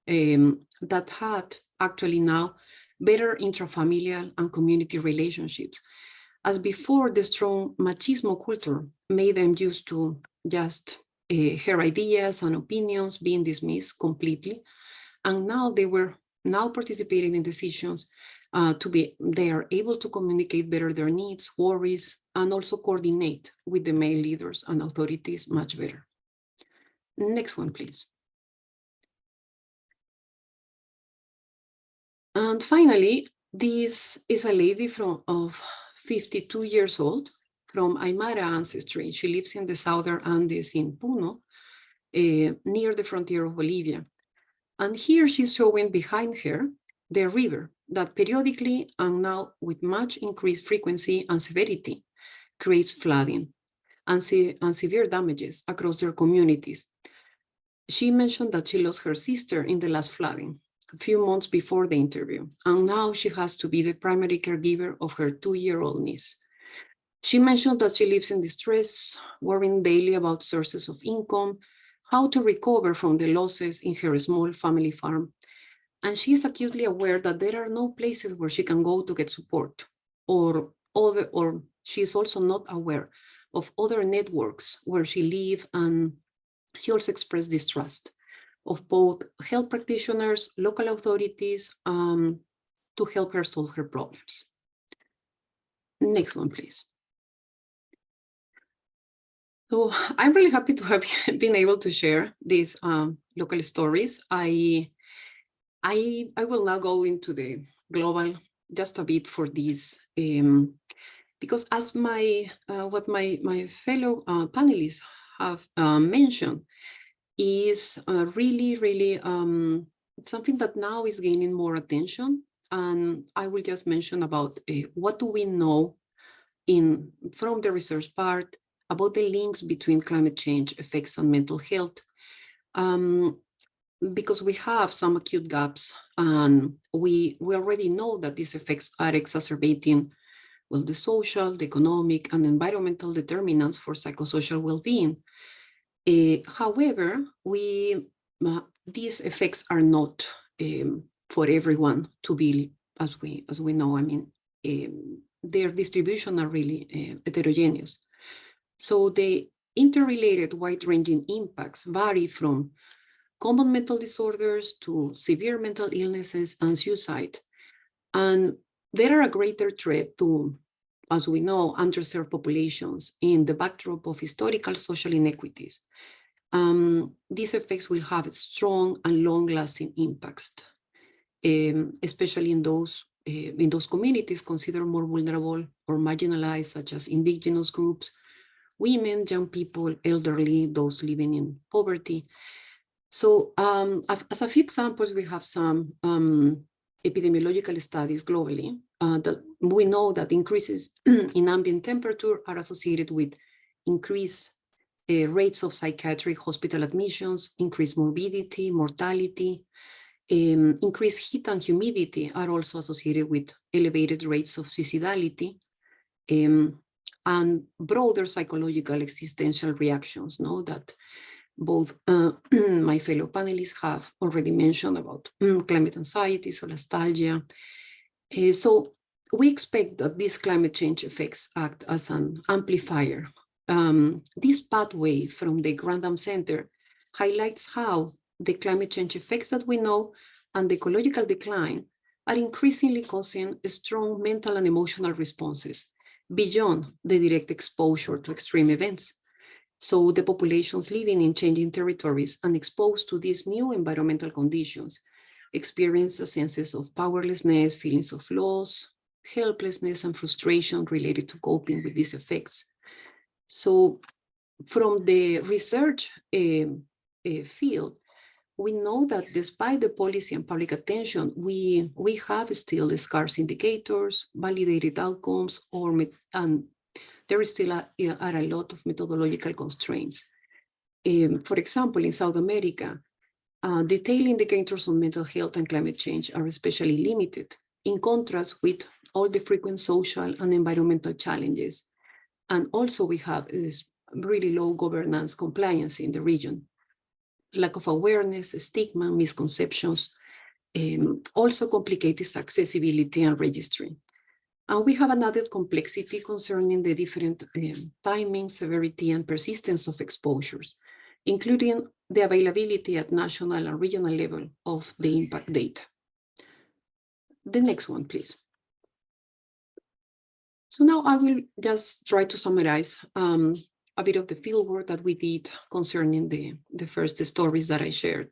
that had actually now better intrafamilial and community relationships. As before, the strong machismo culture made them used to just her ideas and opinions being dismissed completely. And now they were now participating in decisions they are able to communicate better their needs, worries, and also coordinate with the male leaders and authorities much better. Next one, please. And finally, this is a lady of 52 years old from Aymara ancestry. She lives in the southern Andes in Puno, near the frontier of Bolivia. And here she's showing behind her the river that periodically and now with much increased frequency and severity creates flooding and severe damages across their communities. She mentioned that she lost her sister in the last flooding a few months before the interview, and now she has to be the primary caregiver of her 2-year-old niece. She mentioned that she lives in distress, worrying daily about sources of income, how to recover from the losses in her small family farm. And she is acutely aware that there are no places where she can go to get support, or she is also not aware of other networks where she lives, and she also expressed distrust of both health practitioners, local authorities, to help her solve her problems. Next one, please. So I'm really happy to have been able to share these local stories. I will now go into the global just a bit for this, because as what my fellow panelists have mentioned is really something that now is gaining more attention. And I will just mention about what do we know from the research part about the links between climate change effects on mental health. Because we have some acute gaps, and we already know that these effects are exacerbating, well, the social, the economic, and environmental determinants for psychosocial well-being. However, these effects are not for everyone to be, as we know. I mean, their distribution are really heterogeneous. So the interrelated wide-ranging impacts vary from common mental disorders to severe mental illnesses and suicide. And there are a greater threat to, as we know, underserved populations in the backdrop of historical social inequities. These effects will have strong and long-lasting impacts, especially in those communities considered more vulnerable or marginalized, such as indigenous groups, women, young people, elderly, those living in poverty. So as a few examples, we have some epidemiological studies globally that we know that increases in ambient temperature are associated with increased rates of psychiatric hospital admissions, increased morbidity, mortality. Increased heat and humidity are also associated with elevated rates of suicidality, and broader psychological existential reactions, that both my fellow panelists have already mentioned about climate anxiety, solastalgia. So we expect that these climate change effects act as an amplifier. This pathway from the Wellcome Centre highlights how the climate change effects that we know and the ecological decline are increasingly causing strong mental and emotional responses beyond the direct exposure to extreme events. So the populations living in changing territories and exposed to these new environmental conditions experience a sense of powerlessness, feelings of loss, helplessness, and frustration related to coping with these effects. So from the research field, we know that despite the policy and public attention, we have still scarce indicators, validated outcomes, and there is still are a lot of methodological constraints. For example, in South America, detailed indicators on mental health and climate change are especially limited, in contrast with all the frequent social and environmental challenges. And also we have this really low governance compliance in the region. Lack of awareness, stigma, misconceptions also complicate its accessibility and registry. And we have an added complexity concerning the different timing, severity, and persistence of exposures, including the availability at national and regional level of the impact data. The next one, please. So now I will just try to summarize a bit of the fieldwork that we did concerning the first stories that I shared.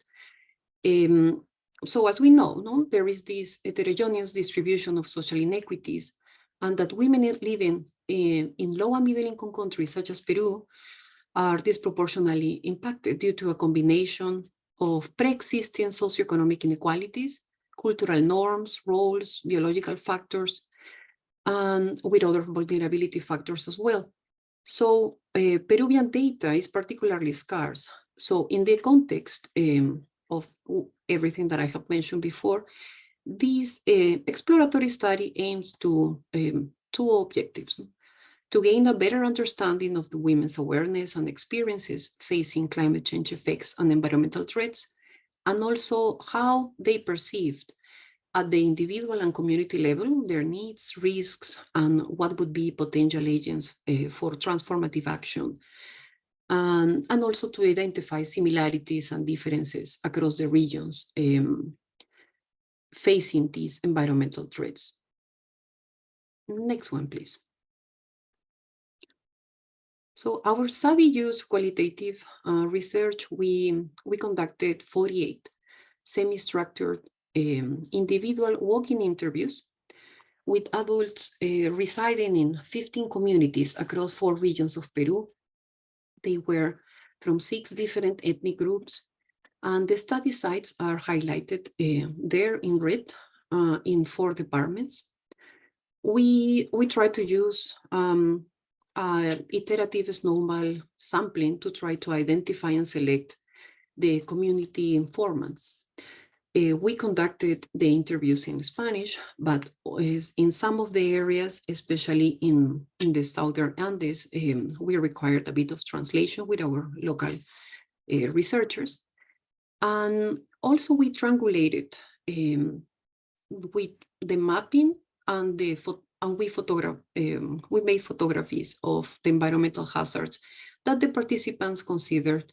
So as we know, there is this heterogeneous distribution of social inequities, and that women living in low and middle income countries such as Peru are disproportionately impacted due to a combination of pre-existing socioeconomic inequalities, cultural norms, roles, biological factors, and with other vulnerability factors as well. So Peruvian data is particularly scarce. So in the context of everything that I have mentioned before, this exploratory study aims to two objectives: to gain a better understanding of the women's awareness and experiences facing climate change effects and environmental threats, and also how they perceived at the individual and community level their needs, risks, and what would be potential agents for transformative action, and also to identify similarities and differences across the regions facing these environmental threats. Next one, please. So our study used qualitative research. We conducted 48 semi-structured individual walk-in interviews with adults residing in 15 communities across 4 regions of Peru. They were from 6 different ethnic groups, and the study sites are highlighted there in red in 4 departments. We try to use iterative snowball sampling to try to identify and select the community informants. We conducted the interviews in Spanish, but in some of the areas, especially in the Southern Andes, we required a bit of translation with our local researchers. And also we triangulated with the mapping and we made photographies of the environmental hazards that the participants considered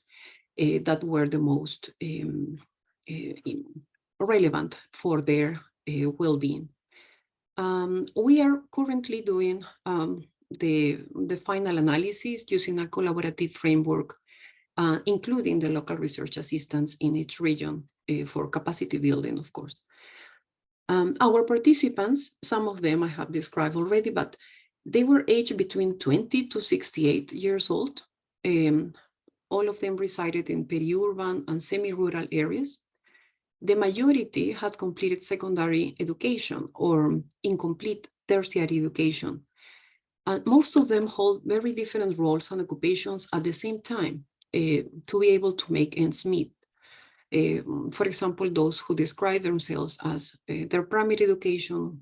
that were the most relevant for their well-being. We are currently doing the final analysis using a collaborative framework, including the local research assistants in each region for capacity building, of course. Our participants, some of them I have described already, but they were aged between 20 to 68 years old. All of them resided in peri-urban and semi-rural areas. The majority had completed secondary education or incomplete tertiary education. And most of them hold very different roles and occupations at the same time to be able to make ends meet. For example, those who describe themselves as their primary occupation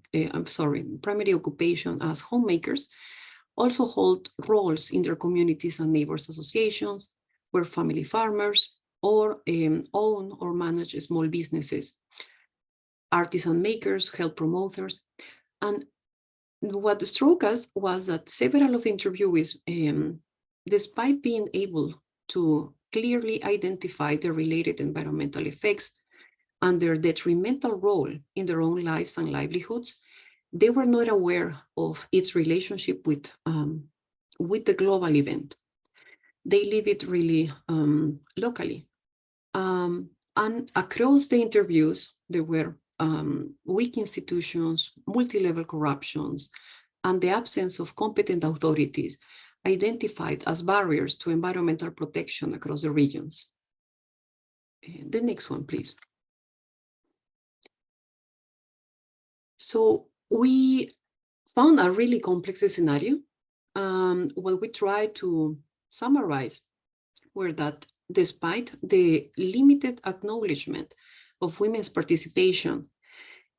as homemakers also hold roles in their communities and neighbors associations, were family farmers, or own or manage small businesses, artisan makers, health promoters. And what struck us was that several of the interviewees, despite being able to clearly identify the related environmental effects and their detrimental role in their own lives and livelihoods, they were not aware of its relationship with the global event. They live it really locally. And across the interviews, there were weak institutions, multi-level corruptions, and the absence of competent authorities identified as barriers to environmental protection across the regions. The next one, please. So we found a really complex scenario. What we tried to summarize were that despite the limited acknowledgement of women's participation,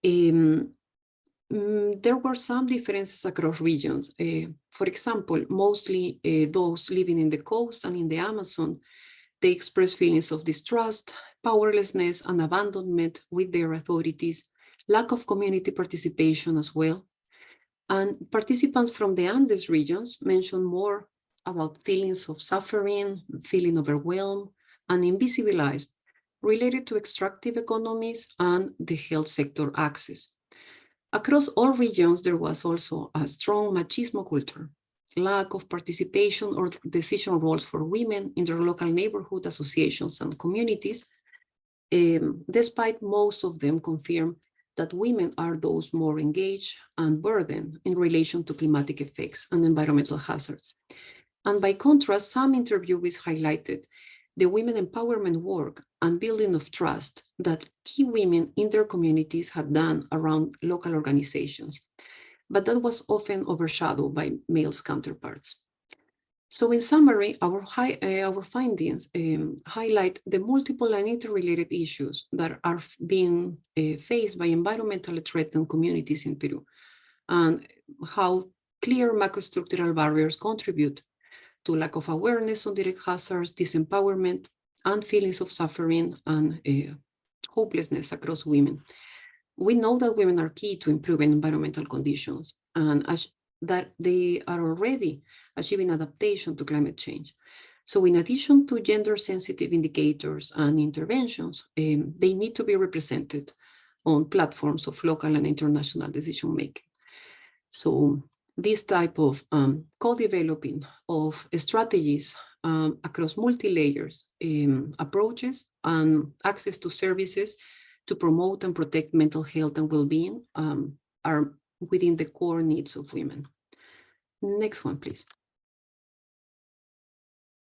there were some differences across regions. For example, mostly those living in the coast and in the Amazon, they express feelings of distrust, powerlessness, and abandonment with their authorities, lack of community participation as well. And participants from the Andes regions mentioned more about feelings of suffering, feeling overwhelmed, and invisibilized related to extractive economies and the health sector access. Across all regions, there was also a strong machismo culture, lack of participation or decision roles for women in their local neighborhood associations and communities, despite most of them confirm that women are those more engaged and burdened in relation to climatic effects and environmental hazards. And by contrast, some interviewees highlighted the women empowerment work and building of trust that key women in their communities had done around local organizations, but that was often overshadowed by male counterparts. So in summary, our findings highlight the multiple and interrelated issues that are being faced by environmentally threatened communities in Peru, and how clear macrostructural barriers contribute to lack of awareness on direct hazards, disempowerment, and feelings of suffering and hopelessness across women. We know that women are key to improving environmental conditions and that they are already achieving adaptation to climate change. So in addition to gender-sensitive indicators and interventions, they need to be represented on platforms of local and international decision-making. So this type of co-developing of strategies across multi-layers approaches and access to services to promote and protect mental health and well-being are within the core needs of women. Next one, please.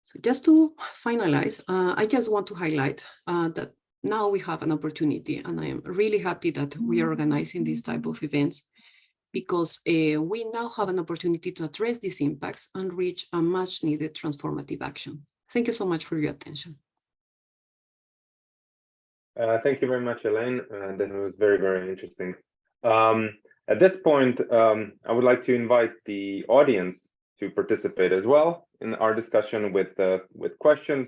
So just to finalize, I just want to highlight that now we have an opportunity, and I am really happy that we are organizing this type of events because we now have an opportunity to address these impacts and reach a much needed transformative action. Thank you so much for your attention. Thank you very much, Elaine. That was very, very interesting. At this point, I would like to invite the audience to participate as well in our discussion with questions.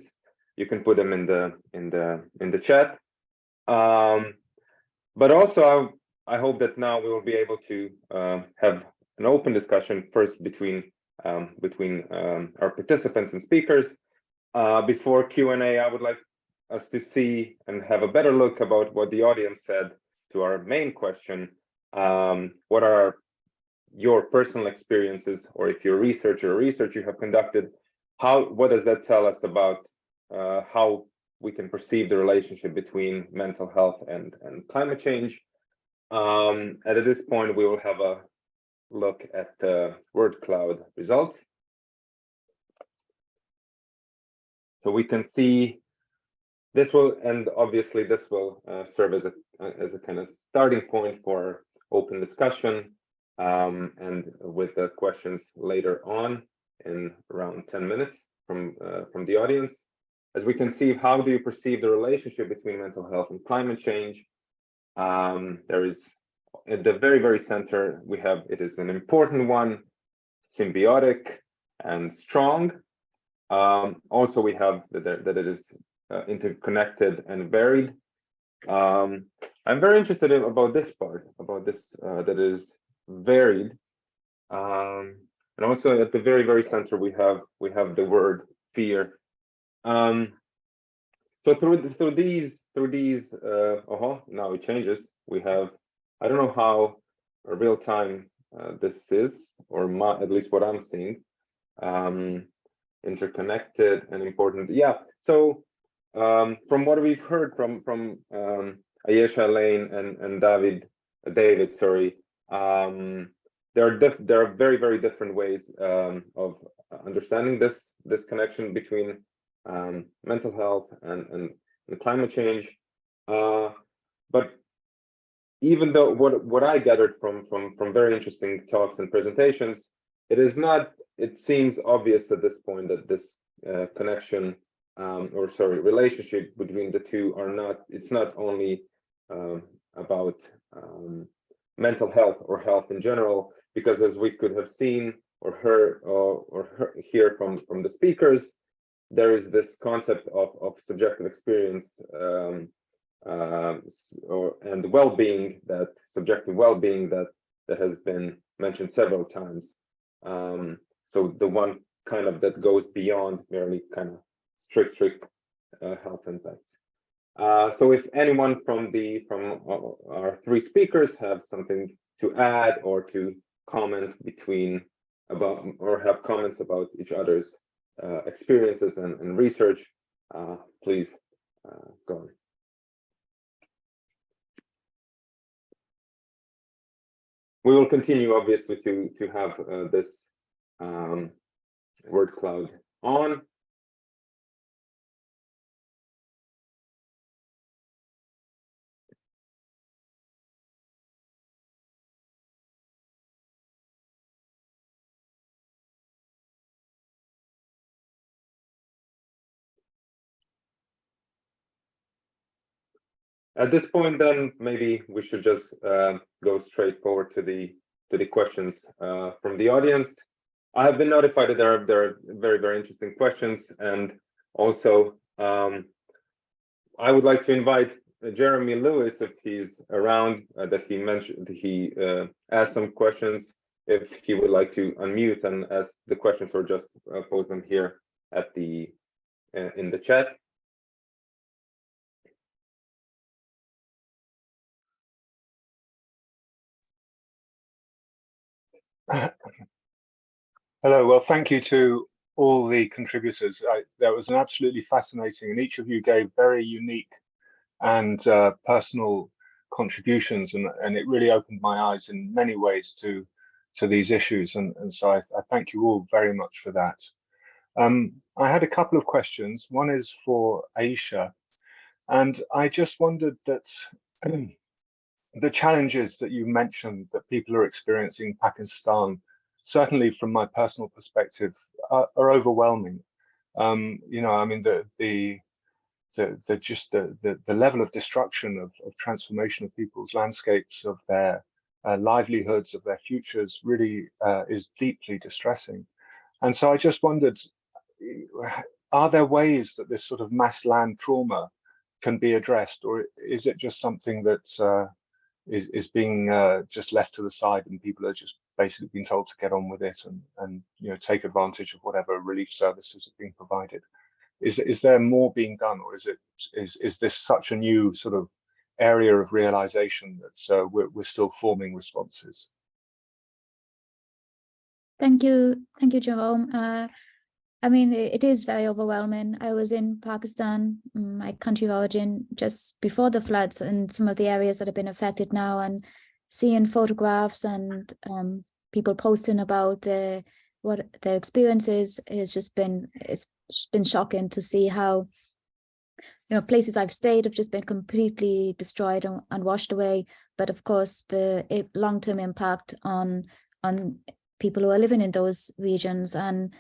You can put them in the chat. But also, I hope that now we will be able to have an open discussion first between our participants and speakers. Before Q&A, I would like us to see and have a better look about what the audience said to our main question. What are your personal experiences, or if you're a researcher or research you have conducted, what does that tell us about how we can perceive the relationship between mental health and climate change? And at this point, we will have a look at the word cloud results. So we can see this will, and obviously this will serve as a kind of starting point for open discussion, and with the questions later on in around 10 minutes from the audience. As we can see, how do you perceive the relationship between mental health and climate change? There is, at the very, very center, we have, it is an important one, symbiotic and strong. Also, we have that it is interconnected and varied. I'm very interested about this part, about this that is varied, and also at the very, very center we have the word fear. So through these now it changes. We have, I don't know how real time this is, or at least what I'm seeing. Interconnected and important. Yeah. So from what we've heard from Ayesha, Elaine, and David, sorry, there are very, very different ways of understanding this connection between mental health and climate change. But even though what I gathered from very interesting talks and presentations, it seems obvious at this point that this connection relationship between the two it's not only about mental health or health in general, because as we could have seen or hear from the speakers, there is this concept of subjective experience and well-being, that subjective well-being that has been mentioned several times. So the one kind of that goes beyond merely kind of strict health impacts. So if anyone from our three speakers have something to add or to comment about or have comments about each other's experiences and research, please go on. We will continue, obviously, to have this word cloud on. At this point, then, maybe we should just go straight forward to the questions from the audience. I have been notified that there are very, very interesting questions, and also I would like to invite Jeremy Lewis, if he's around, that he mentioned he asked some questions, if he would like to unmute and ask the questions or just pose them here at in the chat. Hello, well, thank you to all the contributors. That was an absolutely fascinating, and each of you gave very unique and personal contributions, and it really opened my eyes in many ways to these issues, and so I thank you all very much for that. I had a couple of questions. One is for Aisha, and I just wondered that the challenges that you mentioned that people are experiencing in Pakistan, certainly from my personal perspective, are overwhelming. You know, I mean, the level of destruction of transformation of people's landscapes, of their livelihoods, of their futures, really is deeply distressing. And so I just wondered, are there ways that this sort of mass land trauma can be addressed, or is it just something that is being just left to the side, and people are just basically being told to get on with it and you know, take advantage of whatever relief services are being provided? Is there more being done, or is this such a new sort of area of realization that we're still forming responses? Thank you, Jerome. I mean, it is very overwhelming. I was in Pakistan, my country of origin, just before the floods, and some of the areas that have been affected now, and seeing photographs and people posting about what their experiences has just been, it's been shocking to see how, you know, places I've stayed have just been completely destroyed and washed away. But of course, the long-term impact on people who are living in those regions, and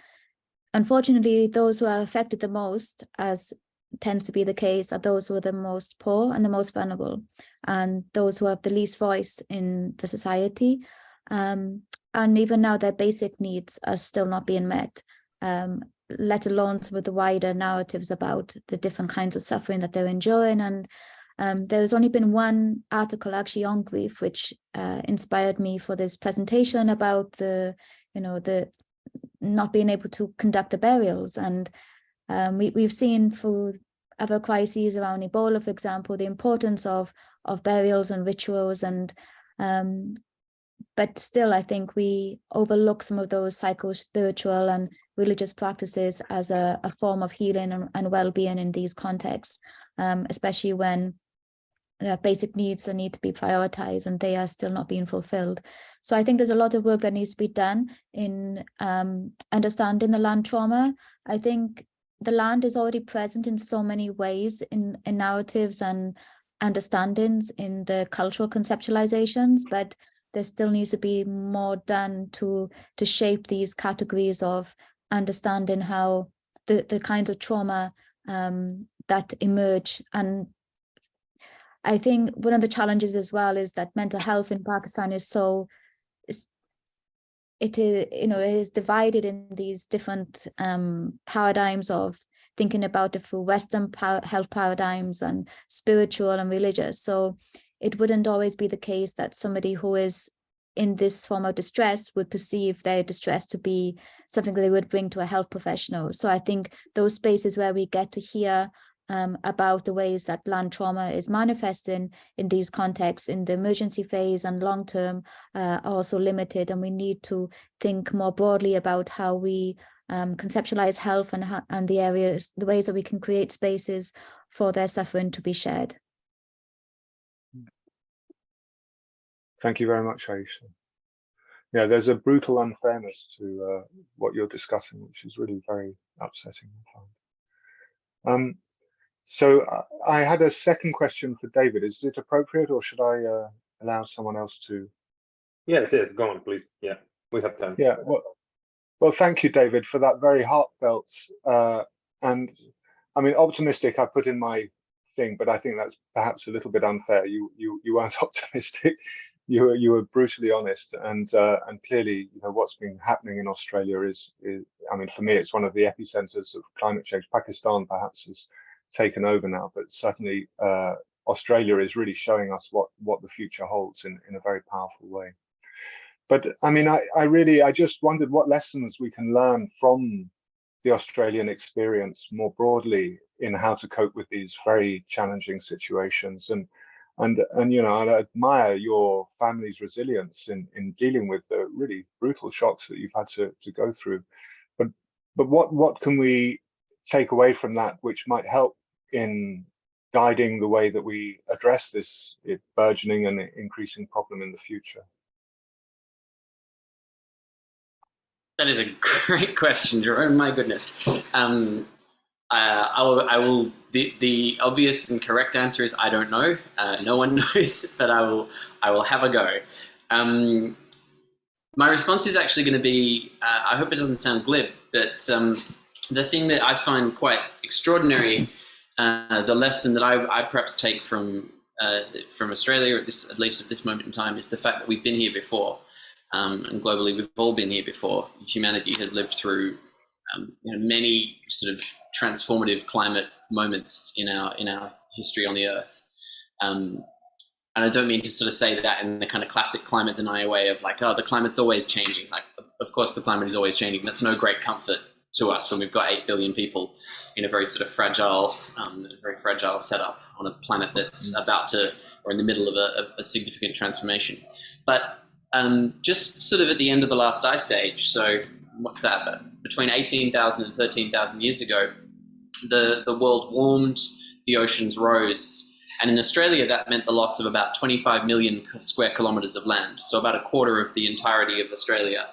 unfortunately, those who are affected the most, as tends to be the case, are those who are the most poor and the most vulnerable, and those who have the least voice in the society. And even now, their basic needs are still not being met, let alone some of the wider narratives about the different kinds of suffering that they're enduring. And there's only been one article actually on grief, which inspired me for this presentation, about the not being able to conduct the burials. And we've seen through other crises around Ebola, for example, the importance of burials and rituals, and but still, I think we overlook some of those psycho-spiritual and religious practices as a form of healing and well-being in these contexts, especially when basic needs need to be prioritized and they are still not being fulfilled. So I think there's a lot of work that needs to be done in understanding the land trauma. I think the land is already present in so many ways in narratives and understandings in the cultural conceptualizations, but there still needs to be more done to shape these categories of understanding how the kinds of trauma that emerge. And I think one of the challenges as well is that mental health in Pakistan is it is divided in these different paradigms of thinking about it through Western health paradigms and spiritual and religious. So it wouldn't always be the case that somebody who is in this form of distress would perceive their distress to be something that they would bring to a health professional. So I think those spaces where we get to hear about the ways that land trauma is manifesting in these contexts in the emergency phase and long term are also limited, and we need to think more broadly about how we conceptualize health and the areas, the ways that we can create spaces for their suffering to be shared. Thank you very much, Aisha. Yeah, there's a brutal unfairness to what you're discussing, which is really very upsetting, I find. So I had a second question for David. Is it appropriate, or should I allow someone else to? Yes, go on, please. Yeah, we have time. Yeah, well, thank you, David, for that very heartfelt and I mean, optimistic. I put in my thing, but I think that's perhaps a little bit unfair. You weren't optimistic. You were brutally honest, and clearly, you know, what's been happening in Australia is I mean, for me, it's one of the epicenters of climate change. Pakistan perhaps has taken over now, but certainly Australia is really showing us what the future holds in a very powerful way. But I mean, I just wondered what lessons we can learn from the Australian experience more broadly in how to cope with these very challenging situations. And you know, I admire your family's resilience in dealing with the really brutal shocks that you've had to go through. But what can we take away from that which might help in guiding the way that we address this burgeoning and increasing problem in the future? That is a great question, Jerome. My goodness. I will. The obvious and correct answer is I don't know. No one knows, but I will have a go. My response is actually going to be. I hope it doesn't sound glib, but the thing that I find quite extraordinary, the lesson that I perhaps take from Australia, at least at this moment in time, is the fact that we've been here before. And globally, we've all been here before. Humanity has lived through many sort of transformative climate moments in our history on the Earth. And I don't mean to sort of say that in the kind of classic climate denier way of like, oh, the climate's always changing. Like, of course, the climate is always changing. That's no great comfort to us when we've got 8 billion people in a very sort of fragile setup on a planet that's about to, or in the middle of a significant transformation. But just sort of at the end of the last ice age, so what's that, but between 18,000 and 13,000 years ago, the world warmed, the oceans rose, and in Australia that meant the loss of about 25 million square kilometres of land, so about a quarter of the entirety of Australia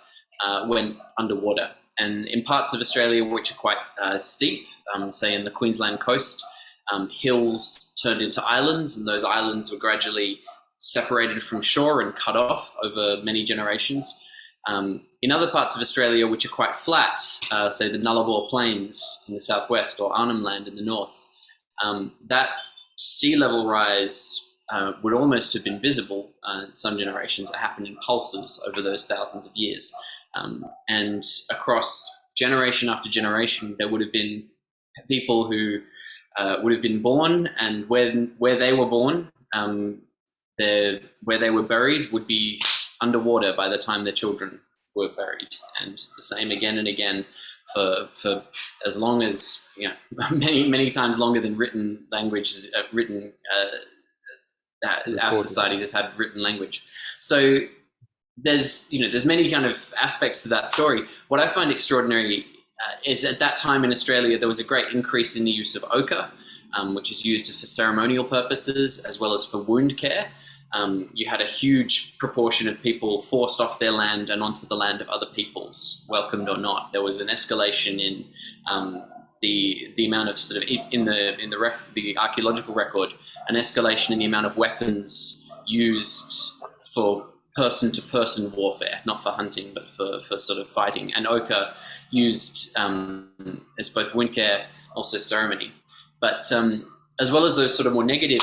went underwater. And in parts of Australia which are quite steep, say in the Queensland coast, hills turned into islands, and those islands were gradually separated from shore and cut off over many generations. In other parts of Australia which are quite flat, say the Nullarbor Plains in the southwest or Arnhem Land in the north, that sea level rise would almost have been visible in some generations. It happened in pulses over those thousands of years. And across generation after generation, there would have been people who would have been born, and where they were born, where they were buried would be underwater by the time their children were buried, and the same again and again for as long as, you know, many times longer than written language is our societies have had written language. So there's many kind of aspects to that story. What I find extraordinary is at that time in Australia there was a great increase in the use of ochre, which is used for ceremonial purposes as well as for wound care. You had a huge proportion of people forced off their land and onto the land of other peoples, welcomed or not. There was an escalation in the amount of sort of in the archaeological record, an escalation in the amount of weapons used for person-to-person warfare, not for hunting, but for sort of fighting. And ochre used as both wound care, also ceremony. But as well as those sort of more negative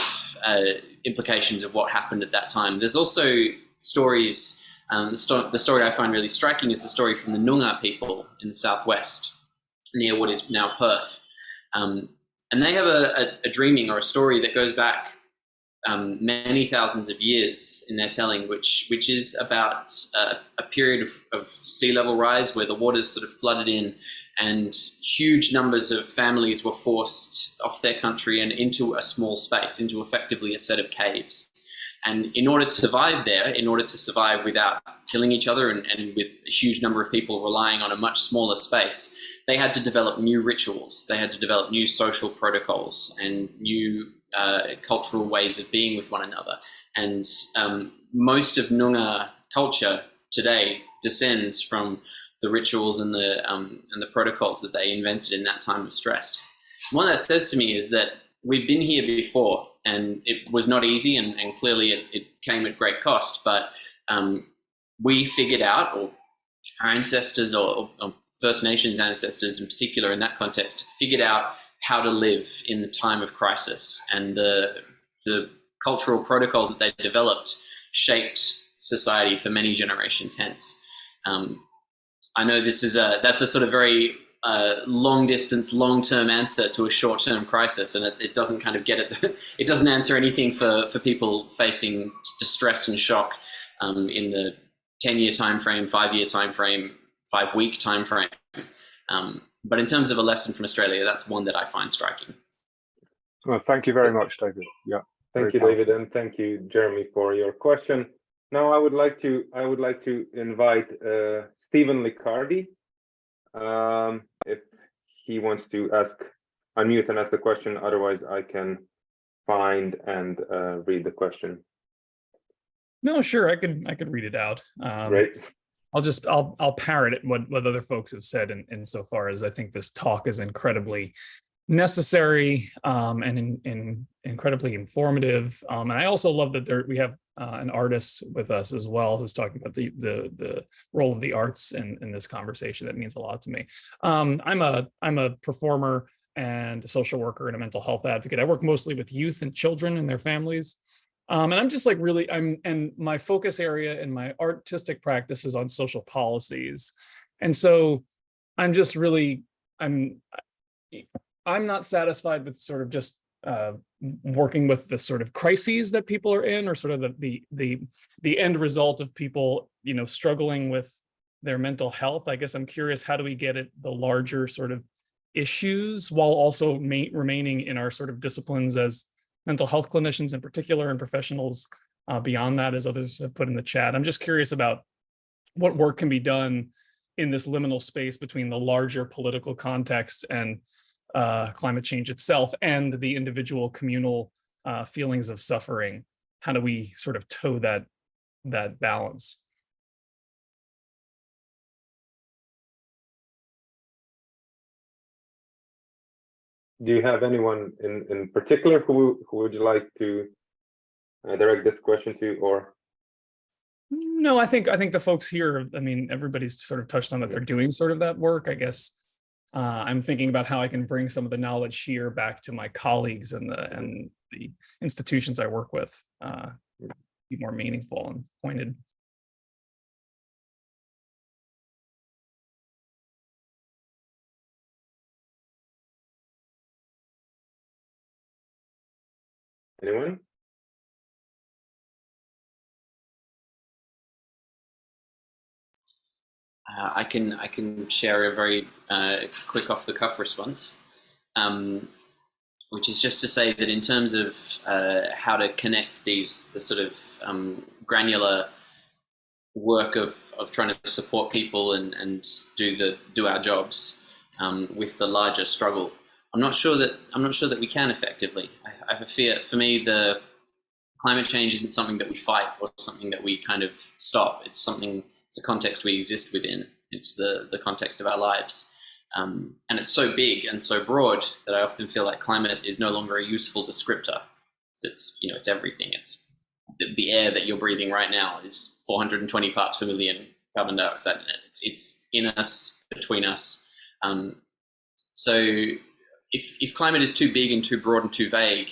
implications of what happened at that time, there's also stories. The story I find really striking is the story from the Noongar people in the southwest, near what is now Perth. And they have a dreaming or a story that goes back many thousands of years in their telling, which is about a period of sea level rise where the waters sort of flooded in and huge numbers of families were forced off their country and into a small space, into effectively a set of caves. And in order to survive there, in order to survive without killing each other and with a huge number of people relying on a much smaller space, they had to develop new rituals. They had to develop new social protocols and new cultural ways of being with one another. And most of Noongar culture today descends from the rituals and the protocols that they invented in that time of stress. What that says to me is that we've been here before, and it was not easy, and clearly it came at great cost, but we figured out, or our ancestors or First Nations ancestors in particular in that context, figured out how to live in the time of crisis, and the cultural protocols that they developed shaped society for many generations hence. I know that's a sort of very long distance, long-term answer to a short-term crisis, and it doesn't kind of get it. It doesn't answer anything for people facing distress and shock in the 10-year time frame, 5-year time frame, 5-week time frame. But in terms of a lesson from Australia, that's one that I find striking. Well, thank you very much, David. Yeah. Thank you, David, and thank you, Jeremy, for your question. Now, I would like to invite Stephen Liccardi, if he wants to unmute and ask the question. Otherwise, I can find and read the question. No, sure, I could read it out. Great. I'll parrot what other folks have said insofar as I think this talk is incredibly necessary and incredibly informative. And I also love that we have an artist with us as well who's talking about the role of the arts in this conversation. That means a lot to me. I'm a performer and a social worker and a mental health advocate. I work mostly with youth and children and their families. And I'm just like and my focus area in my artistic practice is on social policies. And so I'm just really, I'm not satisfied with sort of just working with the sort of crises that people are in, or sort of the end result of people, struggling with their mental health. I guess I'm curious, how do we get at the larger sort of issues while also remaining in our sort of disciplines as mental health clinicians in particular, and professionals beyond that, as others have put in the chat. I'm just curious about what work can be done in this liminal space between the larger political context and climate change itself and the individual communal feelings of suffering. How do we sort of toe that balance? Do you have anyone in particular who would you like to direct this question to, or? No, I think the folks here, I mean, everybody's sort of touched on that they're doing sort of that work. I guess I'm thinking about how I can bring some of the knowledge here back to my colleagues and the institutions I work with, be more meaningful and pointed. Anyone? I can share a very quick off-the-cuff response, which is just to say that in terms of how to connect the sort of granular work of trying to support people and do our jobs with the larger struggle, I'm not sure that we can effectively. I have a fear. For me, the climate change isn't something that we fight or something that we kind of stop. It's a context we exist within. It's the context of our lives. And it's so big and so broad that I often feel like climate is no longer a useful descriptor. It's everything. It's the air that you're breathing right now is 420 parts per million carbon dioxide in it. It's in us, between us. So if climate is too big and too broad and too vague,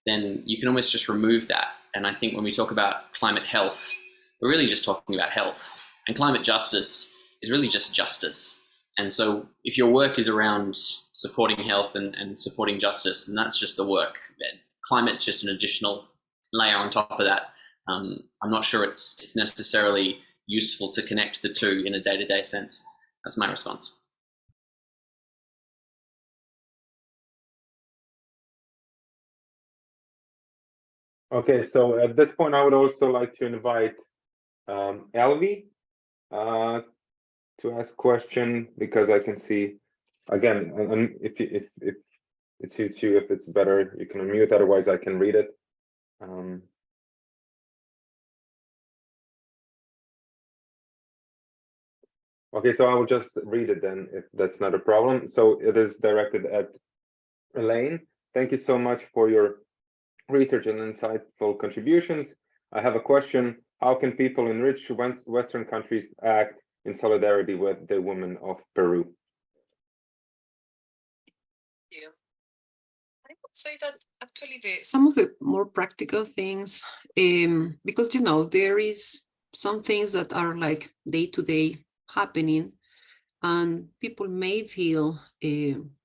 then you can almost just remove that. And I think when we talk about climate health, we're really just talking about health. And climate justice is really just justice. And so if your work is around supporting health and supporting justice, then that's just the work. Climate's just an additional layer on top of that. I'm not sure it's necessarily useful to connect the two in a day-to-day sense. That's my response. Okay, so at this point, I would also like to invite Elvi to ask question, because I can see, again, if it suits you, if it's better, you can unmute, otherwise I can read it. Okay, so I will just read it then, if that's not a problem. So it is directed at Elaine. Thank you so much for your research and insightful contributions. I have a question. How can people in rich Western countries act in solidarity with the women of Peru? Yeah, I would say that actually some of the more practical things, because there is some things that are like day-to-day happening, and people may feel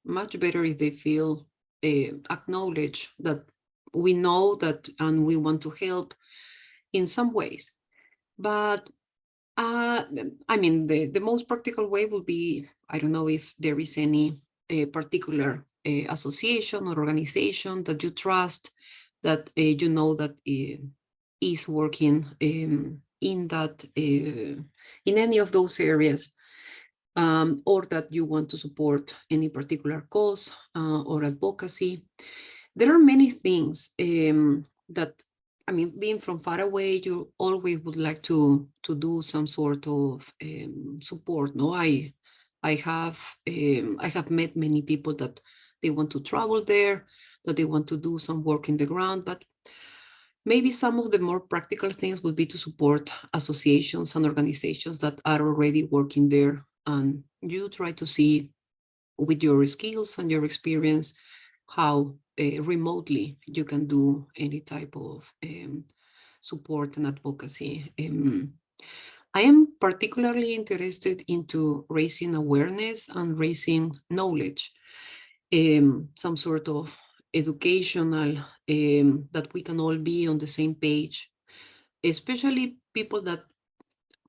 much better if they feel acknowledged that we know that and we want to help in some ways. But I mean, the most practical way would be, I don't know if there is any particular association or organization that you trust, that you know that is working in that in any of those areas, or that you want to support any particular cause or advocacy. There are many things that, I mean, being from far away, you always would like to do some sort of support. No, I have met many people that they want to travel there, that they want to do some work in the ground, but maybe some of the more practical things would be to support associations and organizations that are already working there, and you try to see with your skills and your experience how remotely you can do any type of support and advocacy. I am particularly interested into raising awareness and raising knowledge, some sort of educational, that we can all be on the same page, especially people that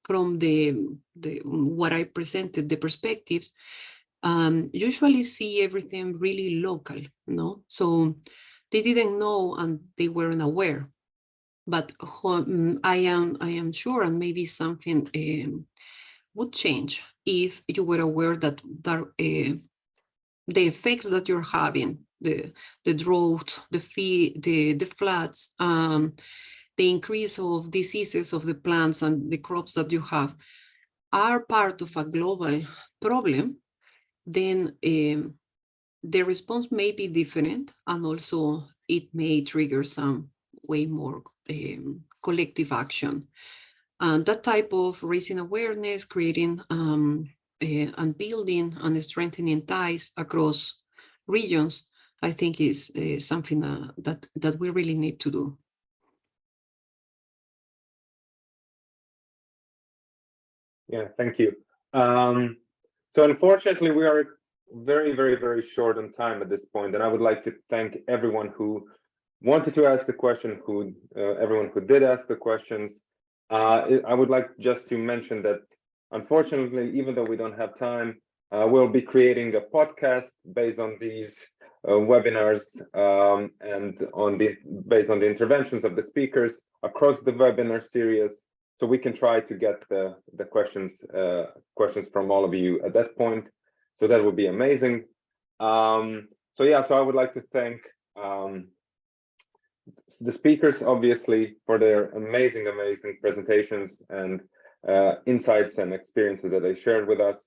from what I presented, the perspectives, usually see everything really local, no? So they didn't know and they weren't aware. But I am sure, and maybe something would change if you were aware that the effects that you're having, the drought, the floods, the increase of diseases of the plants and the crops that you have are part of a global problem, then the response may be different, and also it may trigger some way more collective action. And that type of raising awareness, creating and building and strengthening ties across regions, I think is something that we really need to do. Yeah, thank you. So unfortunately, we are very, very, very short on time at this point, and I would like to thank everyone who wanted to ask the question, everyone who did ask the questions. I would like just to mention that, unfortunately, even though we don't have time, we'll be creating a podcast based on these webinars and based on the interventions of the speakers across the webinar series, so we can try to get the questions from all of you at that point. So that would be amazing. So yeah, so I would like to thank the speakers, obviously, for their amazing presentations and insights and experiences that they shared with us.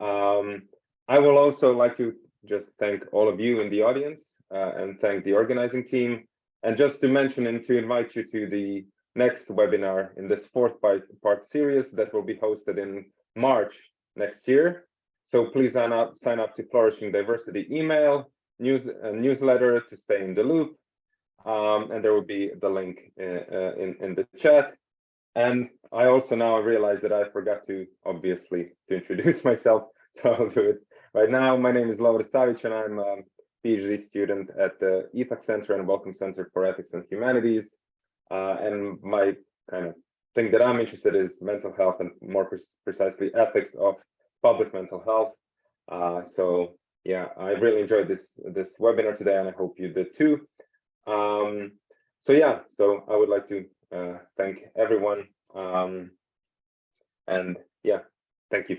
I will also like to just thank all of you in the audience and thank the organizing team, and just to mention and to invite you to the next webinar in this fourth part series that will be hosted in March next year. So please sign up to Flourishing Diversity email newsletter to stay in the loop. And there will be the link in the chat. And I also now realize that I forgot to introduce myself, so I'll do it right now. My name is Lovre Savic, and I'm a PhD student at the Ethics Center and Wellcome Centre for Ethics and Humanities. and my kind of thing that I'm interested in is mental health, and more precisely ethics of public mental health. So yeah, I really enjoyed this webinar today, and I hope you did too. So yeah, so I would like to thank everyone, and yeah, thank you.